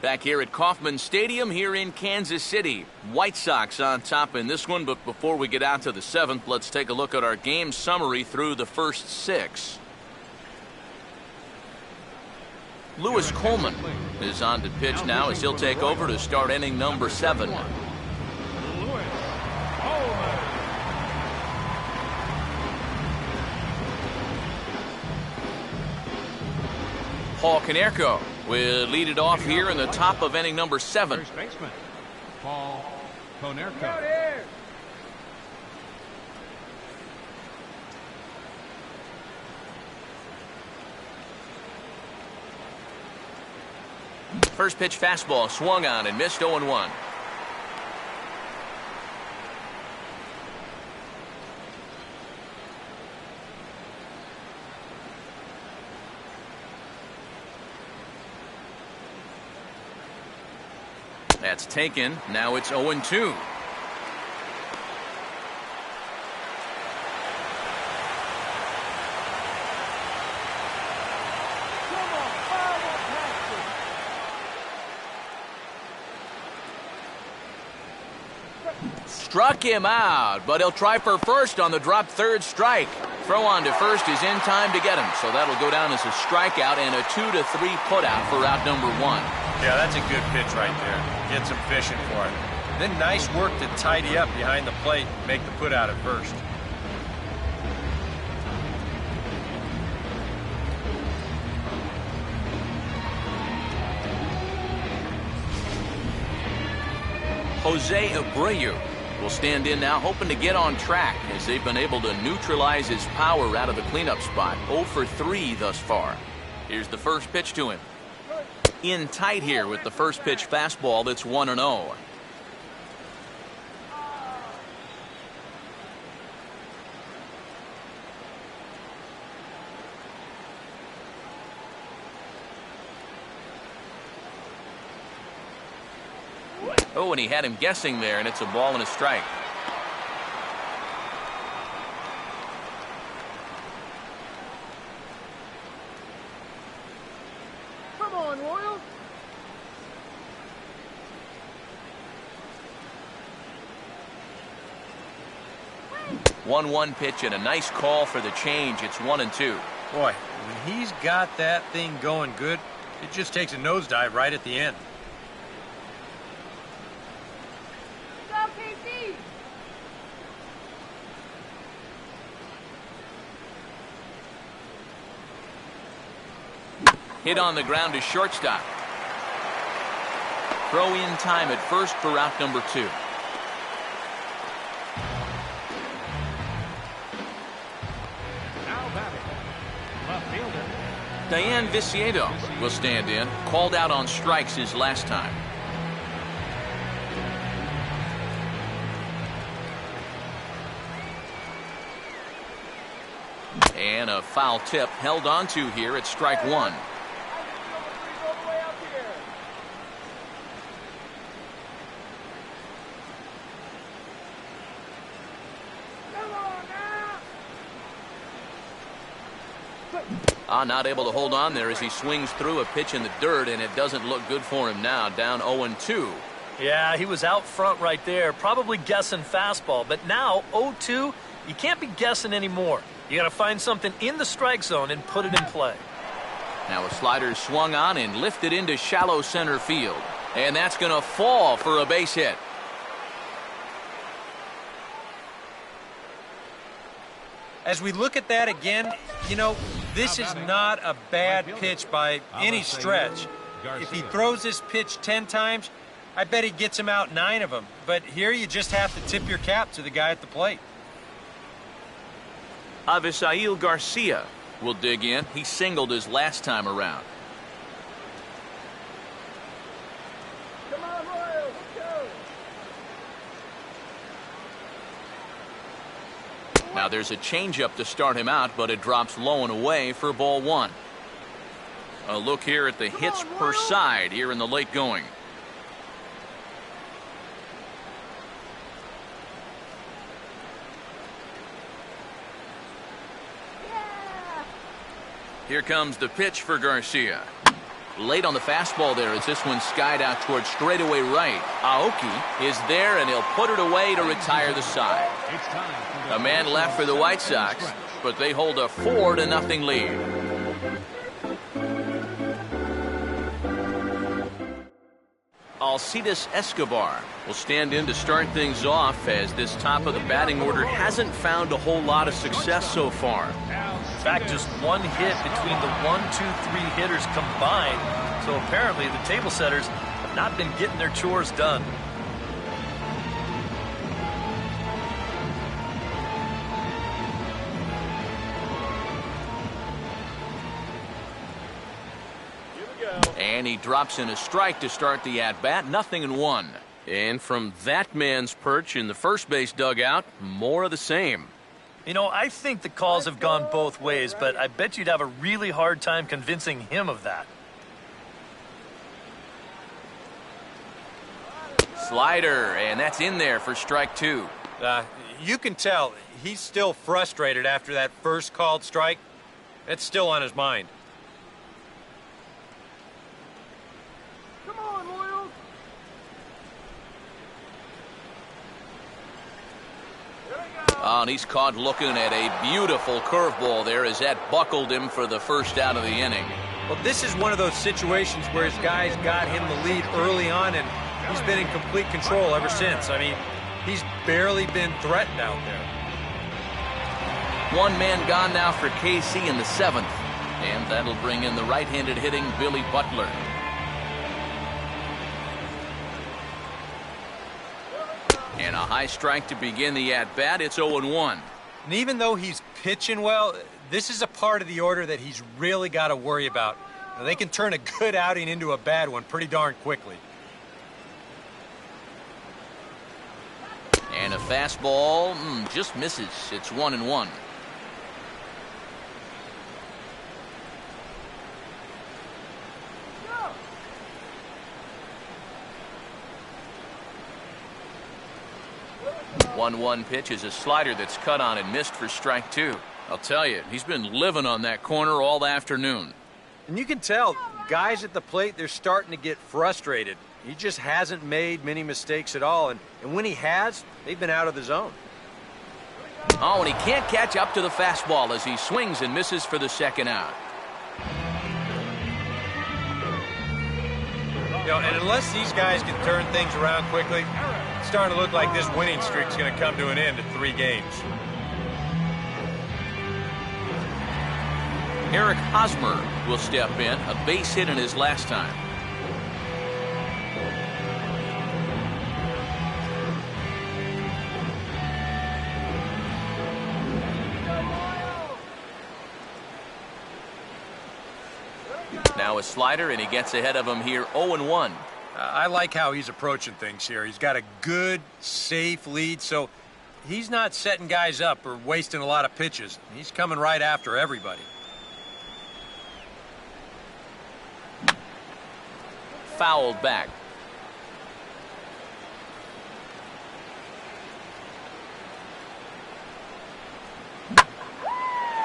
Speaker 1: Back here at Kauffman Stadium here in Kansas City. White Sox on top in this one, but before we get out to the 7th, let's take a look at our game summary through the first 6. Lewis Coleman is on to pitch now as he'll take over to start inning number 7. Paul Konerko will lead it off here in the top of inning number 7.
Speaker 4: First baseman, Paul Konerko.
Speaker 1: First pitch fastball swung on and missed 0-1. That's taken. Now it's 0-2. Struck him out, but he'll try for first on the drop third strike. Throw on to first is in time to get him, so that'll go down as a strikeout and a 2-3 putout for out number 1.
Speaker 3: Yeah, that's a good pitch right there. Gets him fishing for it. Then nice work to tidy up behind the plate and make the put out at first.
Speaker 1: Jose Abreu will stand in now, hoping to get on track as they've been able to neutralize his power out of the cleanup spot. 0 for 3 thus far. Here's the first pitch to him. In tight here with the first pitch fastball that's 1-0. Oh, and he had him guessing there, and it's a ball and a strike.
Speaker 5: Come on, Royals.
Speaker 1: 1-1 pitch and a nice call for the change. It's 1-2.
Speaker 3: Boy, when he's got that thing going good, it just takes a nosedive right at the end.
Speaker 5: Go, KC.
Speaker 1: Hit on the ground to shortstop. Throw in time at first for out number 2. Diane Viciedo will stand in. Called out on strikes his last time. And a foul tip held onto here at strike 1. Not able to hold on there as he swings through a pitch in the dirt, and it doesn't look good for him now. Down 0-2.
Speaker 2: Yeah, he was out front right there, probably guessing fastball. But now 0-2, you can't be guessing anymore. You got to find something in the strike zone and put it in play.
Speaker 1: Now a slider swung on and lifted into shallow center field, and that's going to fall for a base hit.
Speaker 3: As we look at that again, you know, this is not a bad pitch by any stretch. If he throws this pitch 10 times, I bet he gets him out 9 of them. But here you just have to tip your cap to the guy at the plate.
Speaker 1: Avisail Garcia will dig in. He singled his last time around.
Speaker 5: Come on, Royals. Let's go.
Speaker 1: Now there's a changeup to start him out, but it drops low and away for ball 1. A look here at the hits per side here in the late going.
Speaker 5: Yeah.
Speaker 1: Here comes the pitch for Garcia. Late on the fastball there as this one skied out towards straightaway right. Aoki is there, and he'll put it away to retire the side. A man left for the White Sox, but they hold a 4-0 lead. Alcides Escobar will stand in to start things off, as this top of the batting order hasn't found a whole lot of success so far.
Speaker 2: In fact, just one hit between the 1, 2, 3 hitters combined. So apparently the table setters have not been getting their chores done.
Speaker 1: And he drops in a strike to start the at-bat. 0-1. And from that man's perch in the first base dugout, more of the same.
Speaker 2: You know, I think the calls have gone both ways, but I bet you'd have a really hard time convincing him of that.
Speaker 1: Slider, and that's in there for strike 2.
Speaker 3: You can tell he's still frustrated after that first called strike. It's still on his mind.
Speaker 5: Come on, Royals.
Speaker 1: Oh, and he's caught looking at a beautiful curveball there as that buckled him for the first out of the inning.
Speaker 3: Well, this is one of those situations where his guys got him the lead early on, and he's been in complete control ever since. I mean, he's barely been threatened out there.
Speaker 1: One man gone now for KC in the 7th. And that'll bring in the right-handed hitting Billy Butler. And a high strike to begin the at-bat. It's 0-1.
Speaker 3: And even though he's pitching well, this is a part of the order that he's really got to worry about. Now, they can turn a good outing into a bad one pretty darn quickly.
Speaker 1: And a fastball just misses. It's 1-1. One pitch is a slider that's cut on and missed for strike 2. I'll tell you, he's been living on that corner all afternoon.
Speaker 3: And you can tell, guys at the plate, they're starting to get frustrated. He just hasn't made many mistakes at all, and when he has, they've been out of the zone.
Speaker 1: Oh, and he can't catch up to the fastball as he swings and misses for the second out.
Speaker 3: You know, and unless these guys can turn things around quickly, it's starting to look like this winning streak is going to come to an end at 3 games.
Speaker 1: Eric Hosmer will step in, a base hit in his last time. Now a slider, and he gets ahead of him here, 0-1.
Speaker 3: I like how he's approaching things here. He's got a good, safe lead, so he's not setting guys up or wasting a lot of pitches. He's coming right after everybody.
Speaker 1: Fouled back.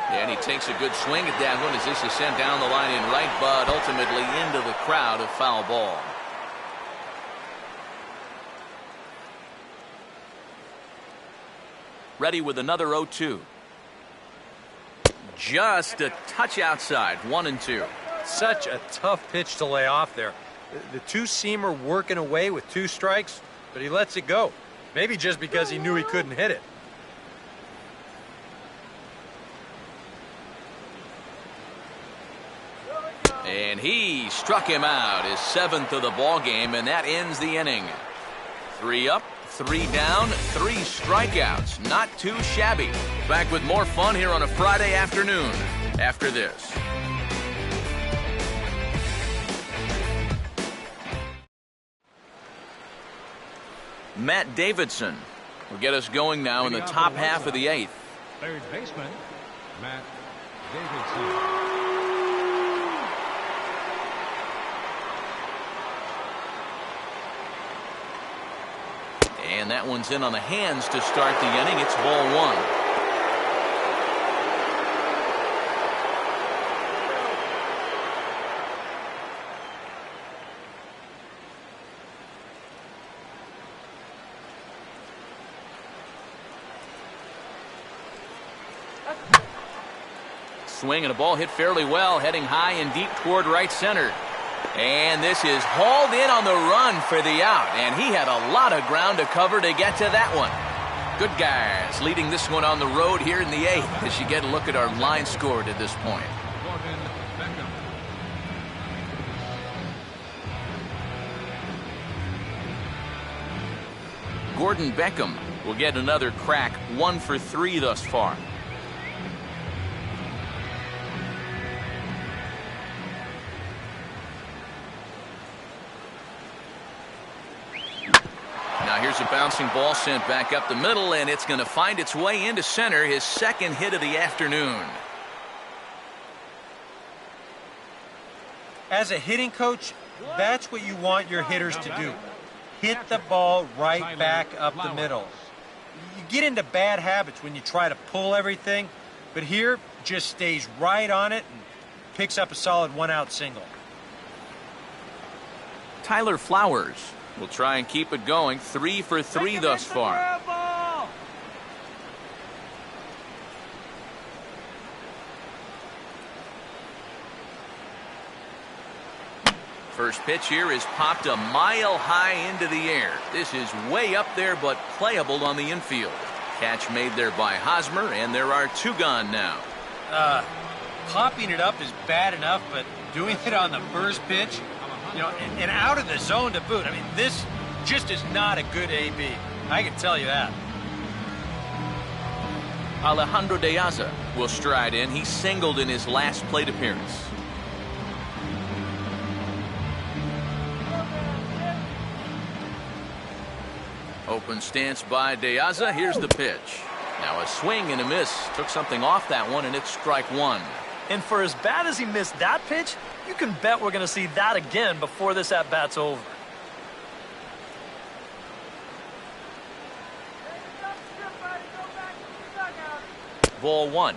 Speaker 1: And he takes a good swing at that one as this is sent down the line in right, but ultimately into the crowd, a foul ball. Ready with another 0-2. Just a touch outside, 1-2.
Speaker 3: Such a tough pitch to lay off there. The two-seamer working away with 2 strikes, but he lets it go. Maybe just because he knew he couldn't hit it.
Speaker 1: And he struck him out, his 7th of the ball game, and that ends the inning. 3 up, 3 down, 3 strikeouts. Not too shabby. Back with more fun here on a Friday afternoon after this. Matt Davidson will get us going now in the top half of the 8th.
Speaker 4: Third baseman, Matt Davidson.
Speaker 1: And that one's in on the hands to start the inning. It's ball 1. Swing and a ball hit fairly well, heading high and deep toward right center. And this is hauled in on the run for the out, and he had a lot of ground to cover to get to that one. Good guys leading this one on the road here in the 8th as you get a look at our line score to this point. Gordon Beckham will get another crack, 1 for 3 thus far. Now here's a bouncing ball sent back up the middle, and it's going to find its way into center, his 2nd hit of the afternoon.
Speaker 3: As a hitting coach, that's what you want your hitters to do. Hit the ball right back up the middle. You get into bad habits when you try to pull everything, but here just stays right on it and picks up a solid 1-out single.
Speaker 1: Tyler Flowers will try and keep it going, 3 for 3 thus far. First pitch here is popped a mile high into the air. This is way up there, but playable on the infield. Catch made there by Hosmer, and there are 2 gone now.
Speaker 3: Popping it up is bad enough, but doing it on the first pitch, and out of the zone to boot. I mean, this just is not a good AB. I can tell you that.
Speaker 1: Alejandro De Aza will stride in. He singled in his last plate appearance. Open stance by De Aza. Here's the pitch. Now a swing and a miss. Took something off that one, and it's strike 1.
Speaker 2: And for as bad as he missed that pitch, you can bet we're going to see that again before this at-bat's over.
Speaker 1: Ball 1.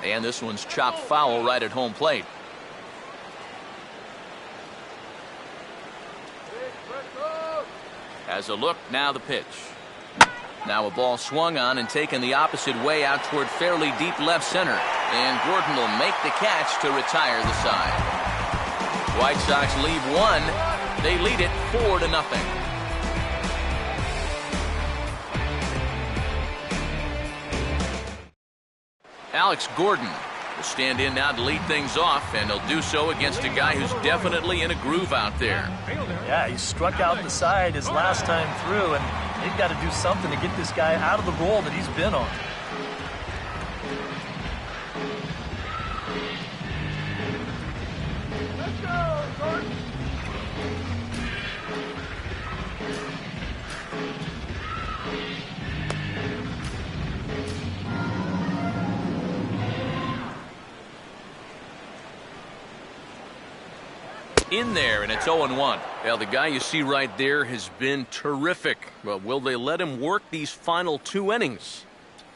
Speaker 1: And this one's chopped foul right at home plate. Has a look, now the pitch. Now a ball swung on and taken the opposite way out toward fairly deep left center. And Gordon will make the catch to retire the side. White Sox leave 1. They lead it 4-0. Alex Gordon will stand in now to lead things off, and he'll do so against a guy who's definitely in a groove out there.
Speaker 2: Yeah, he struck out the side his last time through, and they've got to do something to get this guy out of the role that he's been on.
Speaker 5: Let's go, Gordon.
Speaker 1: In there, and it's 0-1. Well, the guy you see right there has been terrific. But will they let him work these final 2 innings?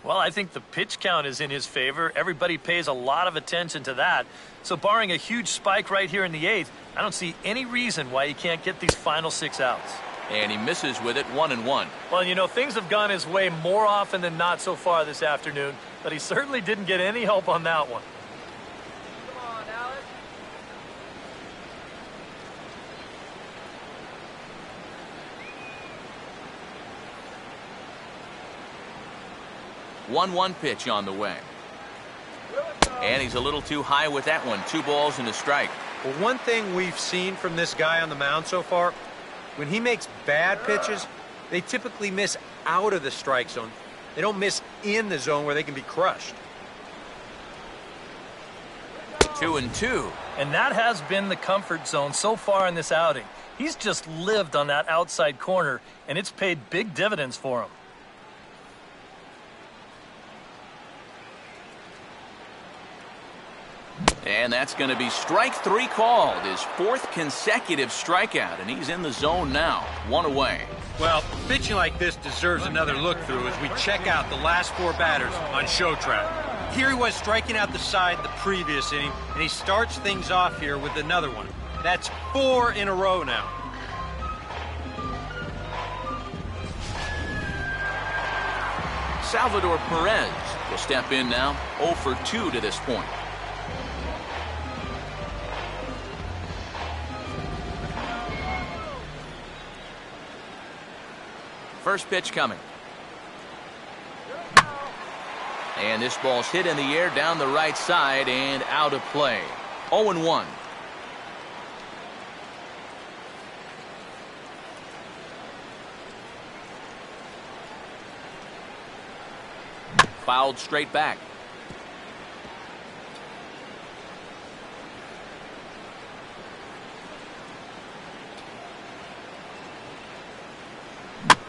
Speaker 2: Well, I think the pitch count is in his favor. Everybody pays a lot of attention to that. So barring a huge spike right here in the 8th, I don't see any reason why he can't get these final 6 outs.
Speaker 1: And he misses with it, 1-1.
Speaker 2: Well, things have gone his way more often than not so far this afternoon, but he certainly didn't get any help on that one.
Speaker 5: Come on, Alex.
Speaker 1: 1-1 pitch on the way. And he's a little too high with that one. 2 balls and a strike.
Speaker 3: Well, one thing we've seen from this guy on the mound so far, when he makes bad pitches, they typically miss out of the strike zone. They don't miss in the zone where they can be crushed.
Speaker 1: 2-2.
Speaker 2: And that has been the comfort zone so far in this outing. He's just lived on that outside corner, and it's paid big dividends for him.
Speaker 1: And that's going to be strike 3 called. His 4th consecutive strikeout, and he's in the zone now. 1 away.
Speaker 3: Well, pitching like this deserves another look through as we check out the last 4 batters on show track. Here he was striking out the side the previous inning, and he starts things off here with another one. That's 4 in a row now.
Speaker 1: Salvador Perez will step in now. 0 for 2 to this point. First pitch coming. And this ball's hit in the air down the right side and out of play. 0-1. Fouled straight back.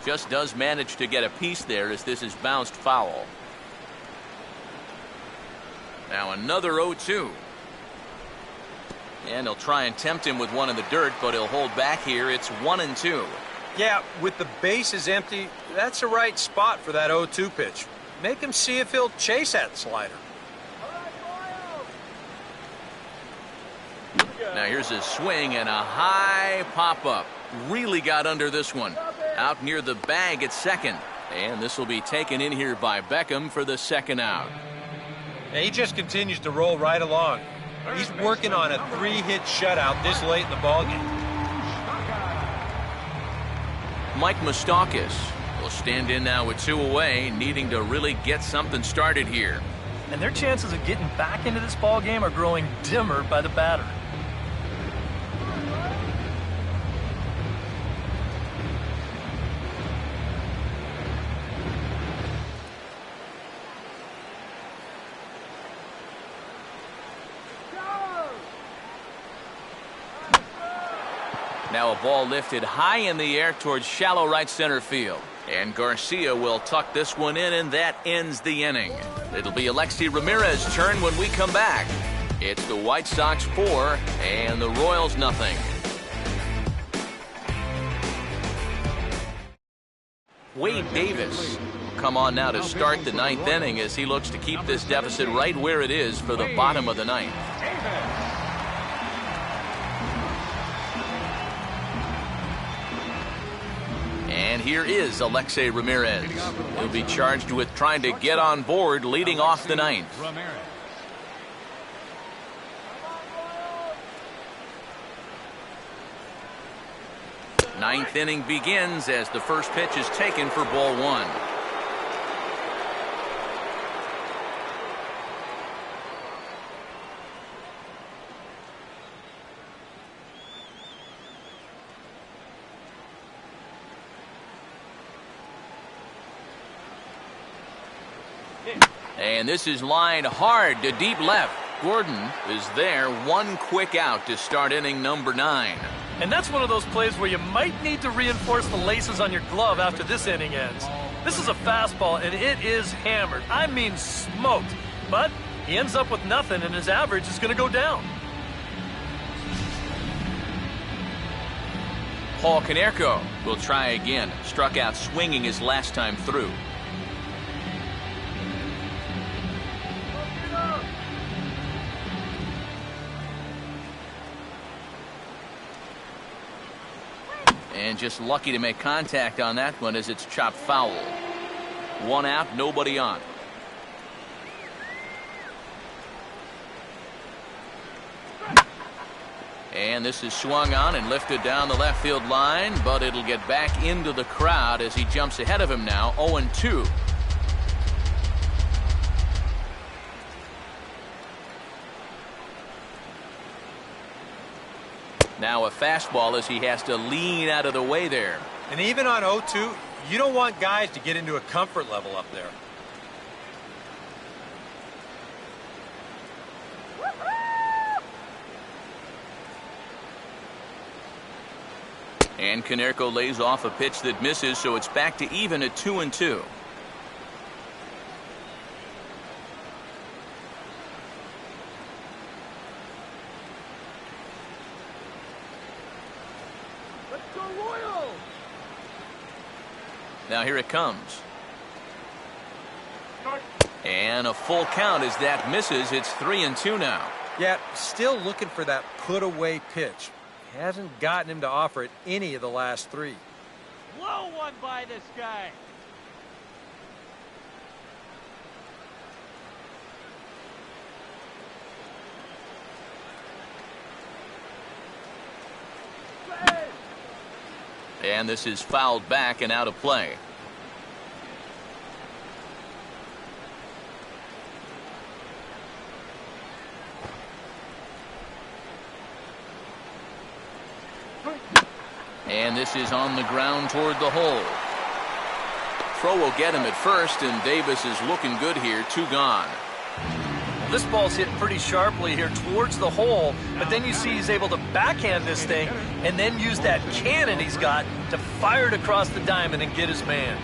Speaker 1: Just does manage to get a piece there as this is bounced foul. Now another 0-2. And he'll try and tempt him with one in the dirt, but he'll hold back here. It's 1-2.
Speaker 3: Yeah, with the bases empty, that's the right spot for that 0-2 pitch. Make him see if he'll chase that slider.
Speaker 1: Now here's a swing and a high pop-up. Really got under this one. Out near the bag at second. And this will be taken in here by Beckham for the second out.
Speaker 3: And he just continues to roll right along. He's working on a 3-hit shutout this late in the ballgame.
Speaker 1: Mike Moustakas will stand in now with 2 away, needing to really get something started here.
Speaker 2: And their chances of getting back into this ball game are growing dimmer by the batter.
Speaker 1: Now a ball lifted high in the air towards shallow right center field. And Garcia will tuck this one in, and that ends the inning. It'll be Alexei Ramirez's turn when we come back. It's the White Sox 4 and the Royals nothing. Wade Davis will come on now to start the 9th inning as he looks to keep this deficit right where it is for the bottom of the 9th. And here is Alexei Ramirez. He'll be charged with trying to get on board leading off the 9th. Ninth inning begins as the first pitch is taken for ball 1. And this is lined hard to deep left. Gordon is there, one quick out to start inning number 9.
Speaker 2: And that's one of those plays where you might need to reinforce the laces on your glove after this inning ends. This is a fastball, and it is hammered. I mean smoked. But he ends up with nothing, and his average is going to go down.
Speaker 1: Paul Konerko will try again. Struck out swinging his last time through. And just lucky to make contact on that one as it's chopped foul. 1 out, nobody on. And this is swung on and lifted down the left field line, but it'll get back into the crowd as he jumps ahead of him now, 0-2. Now a fastball as he has to lean out of the way there.
Speaker 3: And even on 0-2, you don't want guys to get into a comfort level up there.
Speaker 1: And Konerko lays off a pitch that misses, so it's back to even at 2-2. Now here it comes. And a full count as that misses. It's 3-2 now.
Speaker 3: Yeah, still looking for that put-away pitch. Hasn't gotten him to offer it any of the last 3.
Speaker 6: Low one by this guy.
Speaker 1: And this is fouled back and out of play. And this is on the ground toward the hole. Throw will get him at first, and Davis is looking good here. 2 gone.
Speaker 2: This ball's hit pretty sharply here towards the hole, but then you see he's able to backhand this thing and then use that cannon he's got to fire it across the diamond and get his man.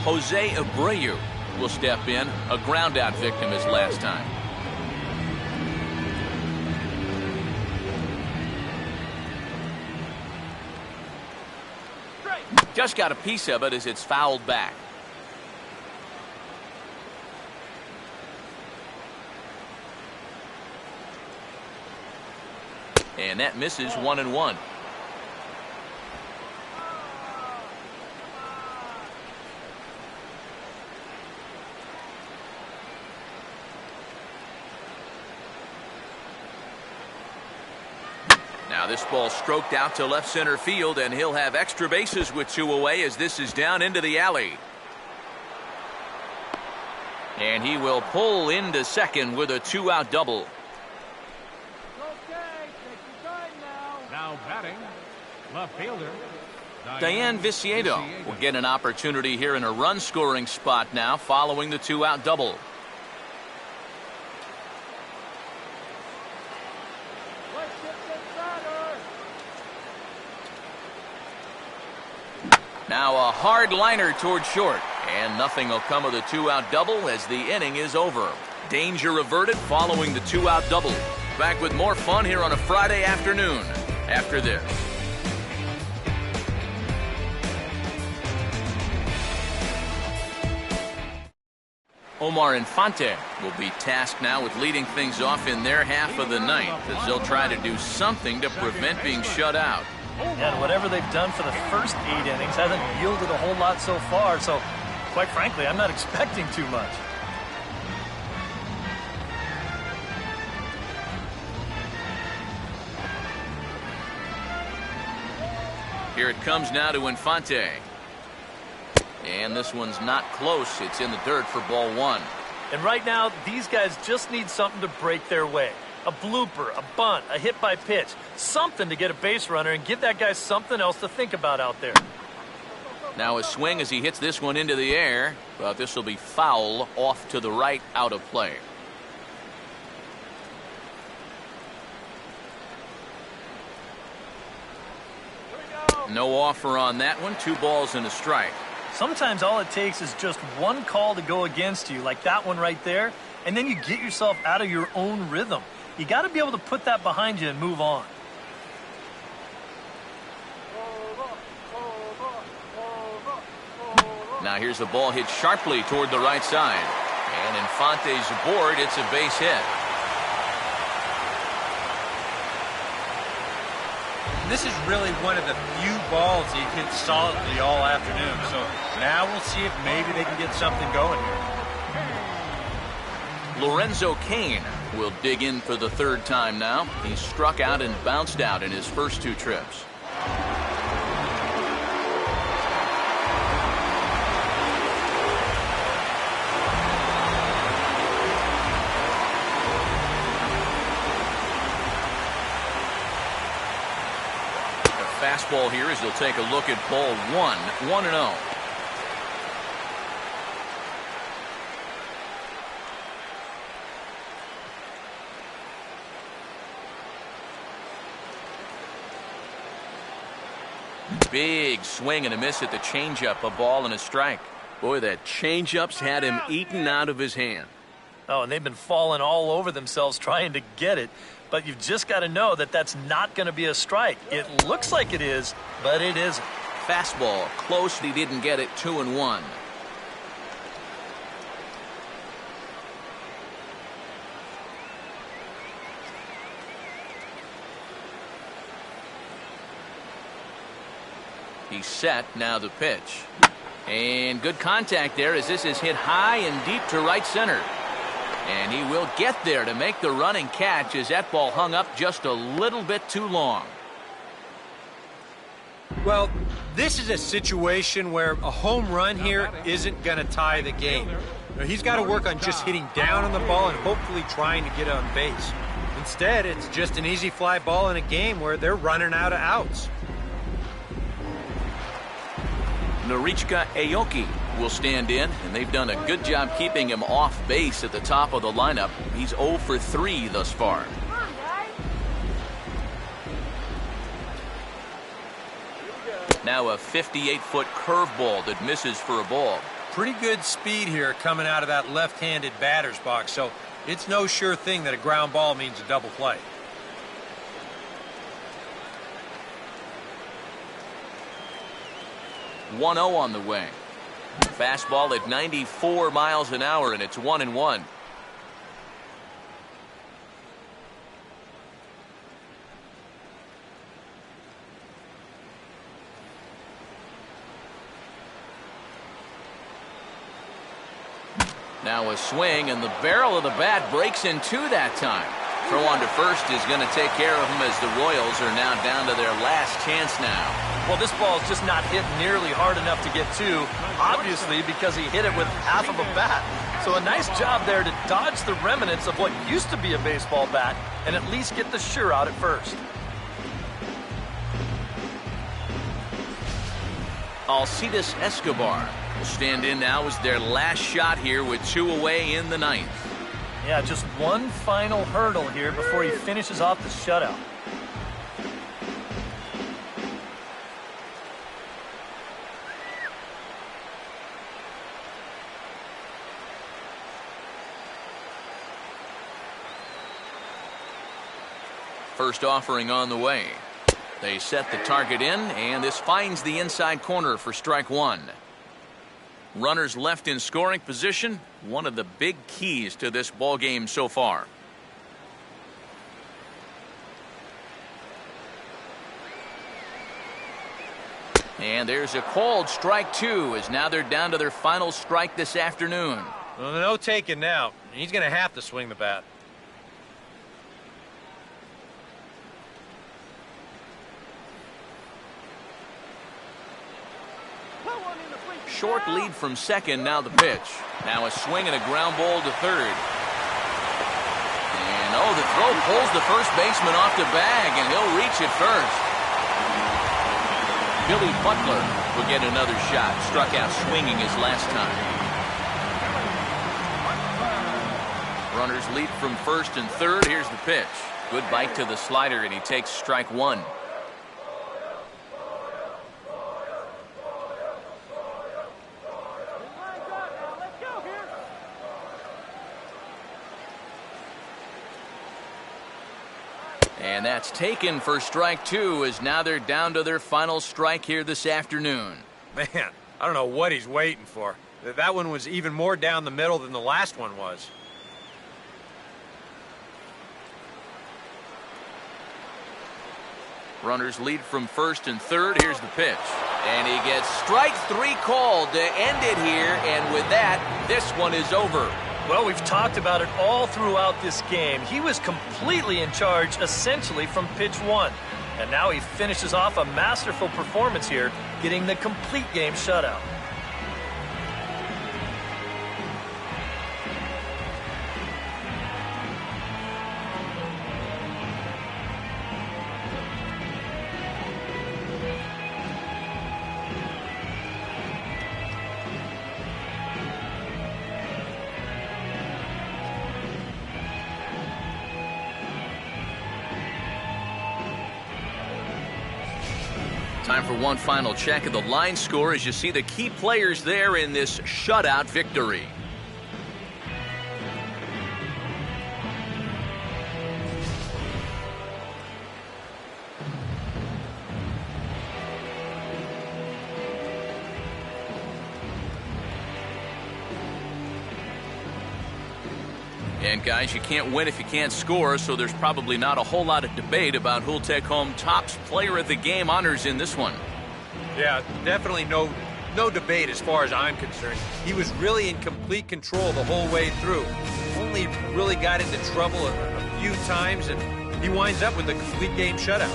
Speaker 1: Jose Abreu will step in, a ground out victim his last time. Just got a piece of it as it's fouled back. And that misses 1-1. Now this ball stroked out to left center field, and he'll have extra bases with 2 away as this is down into the alley. And he will pull into second with a 2-out double.
Speaker 4: Now batting, left fielder
Speaker 1: Diane Viciedo will get an opportunity here in a run-scoring spot now following the 2-out double. Now a hard liner toward short, and nothing will come of the 2-out double as the inning is over. Danger averted following the 2-out double. Back with more fun here on a Friday afternoon after this. Omar Infante will be tasked now with leading things off in their half of the ninth as they'll try to do something to prevent being shut out.
Speaker 2: And whatever they've done for the first 8 innings hasn't yielded a whole lot so far, so quite frankly, I'm not expecting too much.
Speaker 1: Here it comes now to Infante. And this one's not close. It's in the dirt for ball 1.
Speaker 2: And right now, these guys just need something to break their way. A blooper, a bunt, a hit by pitch, something to get a base runner and give that guy something else to think about out there.
Speaker 1: Now a swing as he hits this one into the air, but this will be foul off to the right, out of play. No offer on that one. 2 balls and a strike.
Speaker 2: Sometimes all it takes is just one call to go against you, like that one right there, and then you get yourself out of your own rhythm. You got to be able to put that behind you and move on.
Speaker 1: Now here's a ball hit sharply toward the right side. And Infante's aboard. It's a base hit.
Speaker 3: This is really one of the few balls he hit solidly all afternoon. So now we'll see if maybe they can get something going here.
Speaker 1: Lorenzo Cain will dig in for the 3rd time now. He struck out and bounced out in his first 2 trips. The fastball here as they'll take a look at ball 1, 1-0. Big swing and a miss at the changeup, a ball and a strike. Boy, that changeup's had him eaten out of his hand.
Speaker 2: Oh, and they've been falling all over themselves trying to get it. But you've just got to know that that's not going to be a strike. It looks like it is, but it isn't.
Speaker 1: Fastball, close, he didn't get it. 2-1. He's set, now the pitch. And good contact there as this is hit high and deep to right center. And he will get there to make the running catch as that ball hung up just a little bit too long.
Speaker 3: Well, this is a situation where a home run here isn't going to tie the game. Now, he's got to work on just hitting down on the ball and hopefully trying to get on base. Instead, it's just an easy fly ball in a game where they're running out of outs.
Speaker 1: Norichka Aoki will stand in, and they've done a good job keeping him off base at the top of the lineup. He's 0 for 3 thus far. Now a 58-foot curveball that misses for a ball.
Speaker 3: Pretty good speed here coming out of that left-handed batter's box, so it's no sure thing that a ground ball means a double play.
Speaker 1: .10 on the way. Fastball at 94 miles an hour, and it's 1-1. Now a swing, and the barrel of the bat breaks in two that time. Throw on to first is going to take care of him as the Royals are now down to their last chance now.
Speaker 2: Well, this ball is just not hit nearly hard enough to get to, obviously because he hit it with half of a bat. So a nice job there to dodge the remnants of what used to be a baseball bat and at least get the shutout at first.
Speaker 1: Alcides Escobar will stand in now as their last shot here with 2 away in the 9th.
Speaker 2: Yeah, just one final hurdle here before he finishes off the shutout.
Speaker 1: First offering on the way. They set the target in, and this finds the inside corner for strike one. Runners left in scoring position, one of the big keys to this ball game so far. And there's a called strike two, as now they're down to their final strike this afternoon.
Speaker 3: Well, no taking now. He's going to have to swing the bat.
Speaker 1: Short lead from second, now the pitch. Now a swing and a ground ball to third. And oh, the throw pulls the first baseman off the bag, and he'll reach it first. Billy Butler will get another shot. Struck out swinging his last time. Runners lead from first and third. Here's the pitch. Good bite to the slider, and he takes strike one. And that's taken for strike two, as now they're down to their final strike here this afternoon.
Speaker 3: Man, I don't know what he's waiting for. That one was even more down the middle than the last one was.
Speaker 1: Runners lead from first and third. Here's the pitch. And he gets strike three called to end it here. And with that, this one is over.
Speaker 2: Well, we've talked about it all throughout this game. He was completely in charge, essentially, from pitch one. And now he finishes off a masterful performance here, getting the complete game shutout.
Speaker 1: Time for one final check of the line score as you see the key players there in this shutout victory. And guys, you can't win if you can't score, so there's probably not a whole lot of debate about who'll take home Topps Player of the Game honors in this one.
Speaker 3: Yeah, definitely no debate as far as I'm concerned. He was really in complete control the whole way through. Only really got into trouble a few times, and he winds up with a complete game shutout.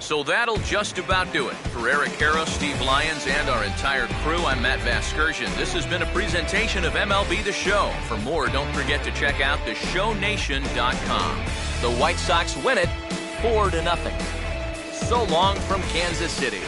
Speaker 1: So that'll just about do it. For Eric Harrow, Steve Lyons, and our entire crew, I'm Matt Vasgersian. This has been a presentation of MLB The Show. For more, don't forget to check out theshownation.com. The White Sox win it 4-0. So long from Kansas City.